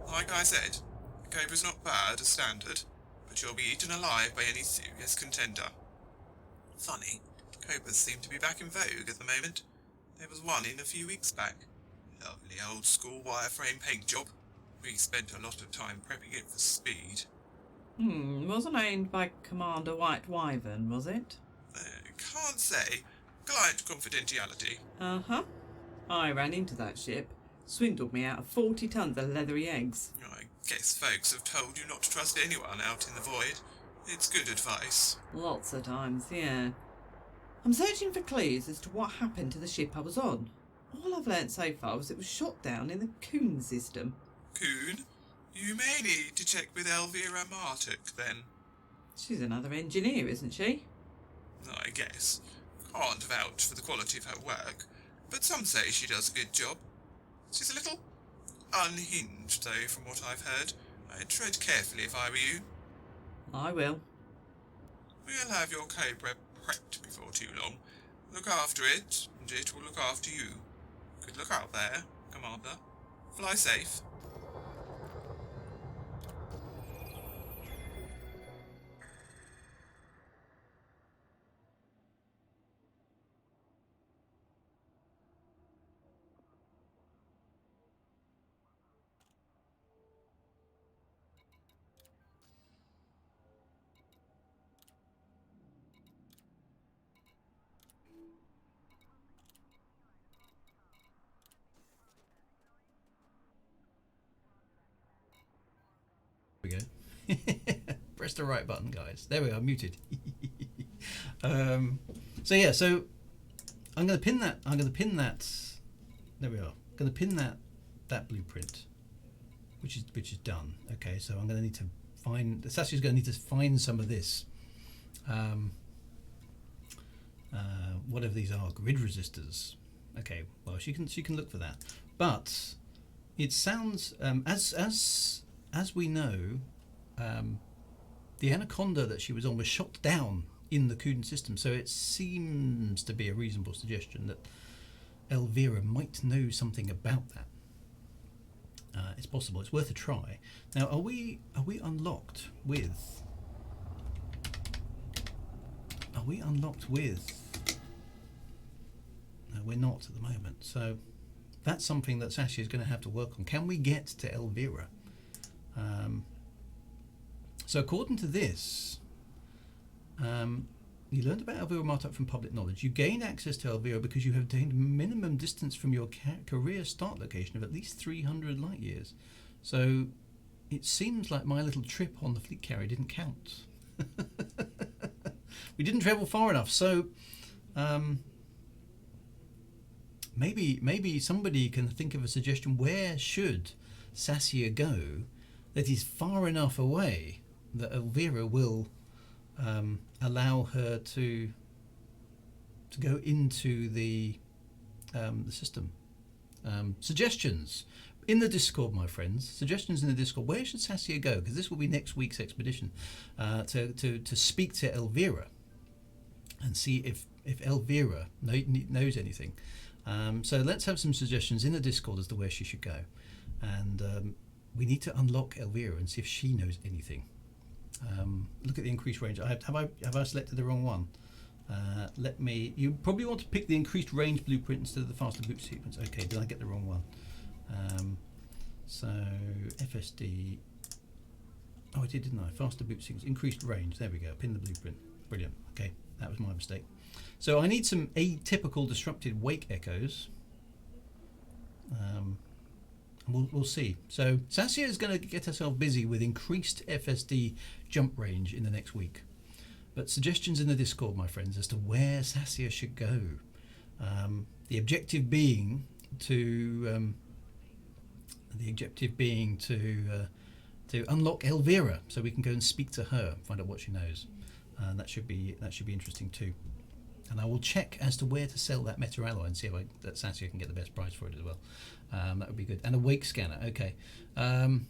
Like I said, the Cobra's not bad as standard, but you'll be eaten alive by any serious contender. Funny, Cobras seem to be back in vogue at the moment. There was one in a few weeks back. Lovely old school wireframe paint job. We spent a lot of time prepping it for speed. Wasn't owned by Commander White Wyvern, was it? Can't say. Client confidentiality. Uh-huh. I ran into that ship. Swindled me out of 40 tons of leathery eggs. I guess folks have told you not to trust anyone out in the void. It's good advice. Lots of times, yeah. I'm searching for clues as to what happened to the ship I was on. All I've learnt so far was it was shot down in the Coon system. Coon? You may need to check with Elvira Martok, then. She's another engineer, isn't she? I guess. Can't vouch for the quality of her work, but some say she does a good job. She's a little unhinged, though, from what I've heard. I'd tread carefully if I were you. I will. We'll have your Cobra prepped before too long. Look after it, and it will look after you. Good luck out there, Commander. Fly safe. We go. Press the right button, guys. There we are, muted. So yeah, so I'm going to pin that. There we are. I'm going to pin that blueprint, which is done. Okay, so I'm going to need to find. Sassia's going to need to find some of this. Whatever these are, grid resistors. Okay, well she can look for that, but it sounds as we know, the Anaconda that she was on was shot down in the Kuden system, so it seems to be a reasonable suggestion that Elvira might know something about that. It's possible. It's worth a try. Now, are we unlocked with? Are we unlocked with? No, we're not at the moment. So that's something that Sassia is going to have to work on. Can we get to Elvira? So according to this, You learned about Elvira Martok from public knowledge. You gained access to Elvira because you have attained minimum distance from your career start location of at least 300 light years. So it seems like my little trip on the fleet carrier didn't count. We didn't travel far enough. So maybe somebody can think of a suggestion. Where should Sassia go that is far enough away that Elvira will allow her to go into the system? Suggestions in the Discord, my friends. Suggestions in the Discord. Where should Sassia go? Because this will be next week's expedition, to speak to Elvira and see if Elvira knows anything. So let's have some suggestions in the Discord as to where she should go, and we need to unlock Elvira and see if she knows anything. Look at the increased range. Have I selected the wrong one? You probably want to pick the increased range blueprint instead of the faster boot sequence. Okay, did I get the wrong one? So FSD. Oh, I did, didn't I? Faster boot sequence, increased range. There we go. Pin the blueprint. Brilliant. Okay, that was my mistake. So I need some atypical disrupted wake echoes. We'll see. So Sassia is going to get herself busy with increased FSD jump range in the next week. But suggestions in the Discord, my friends, as to where Sassia should go. The objective being to unlock Elvira, so we can go and speak to her, find out what she knows. That should be interesting too. And I will check as to where to sell that metal alloy and see if that Sassia can get the best price for it as well. That would be good. And a wake scanner. Okay. Or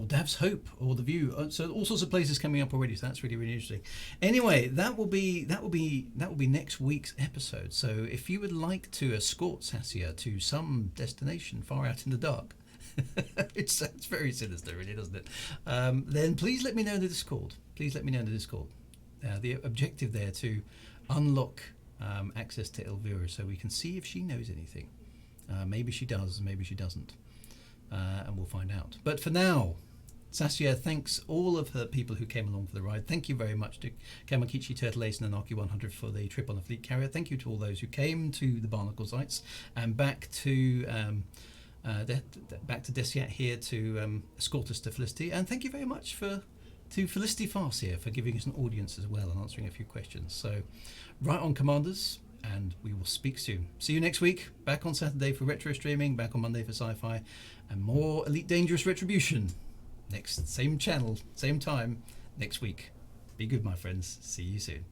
Dav's Hope, or the View. So all sorts of places coming up already. So that's really, really interesting. Anyway, that will be next week's episode. So if you would like to escort Sassia to some destination far out in the dark, it sounds very sinister, really, doesn't it? Then please let me know in the Discord. The objective there to unlock access to Elvira, so we can see if she knows anything. Maybe she does, maybe she doesn't, and we'll find out. But for now, Sassia thanks all of her people who came along for the ride. Thank you very much to Kamakichi, Turtle Ace and Anarchy 100 for the trip on the fleet carrier. Thank you to all those who came to the Barnacle sites and back to Desiat here to escort us to Felicity. And thank you very much to Felicity Farseer for giving us an audience as well and answering a few questions. So, right on, Commanders, and we will speak soon. See you next week. Back on Saturday for retro streaming, back on Monday for sci-fi, and more Elite Dangerous Retribution. Next, same channel, same time, next week. Be good, my friends. See you soon.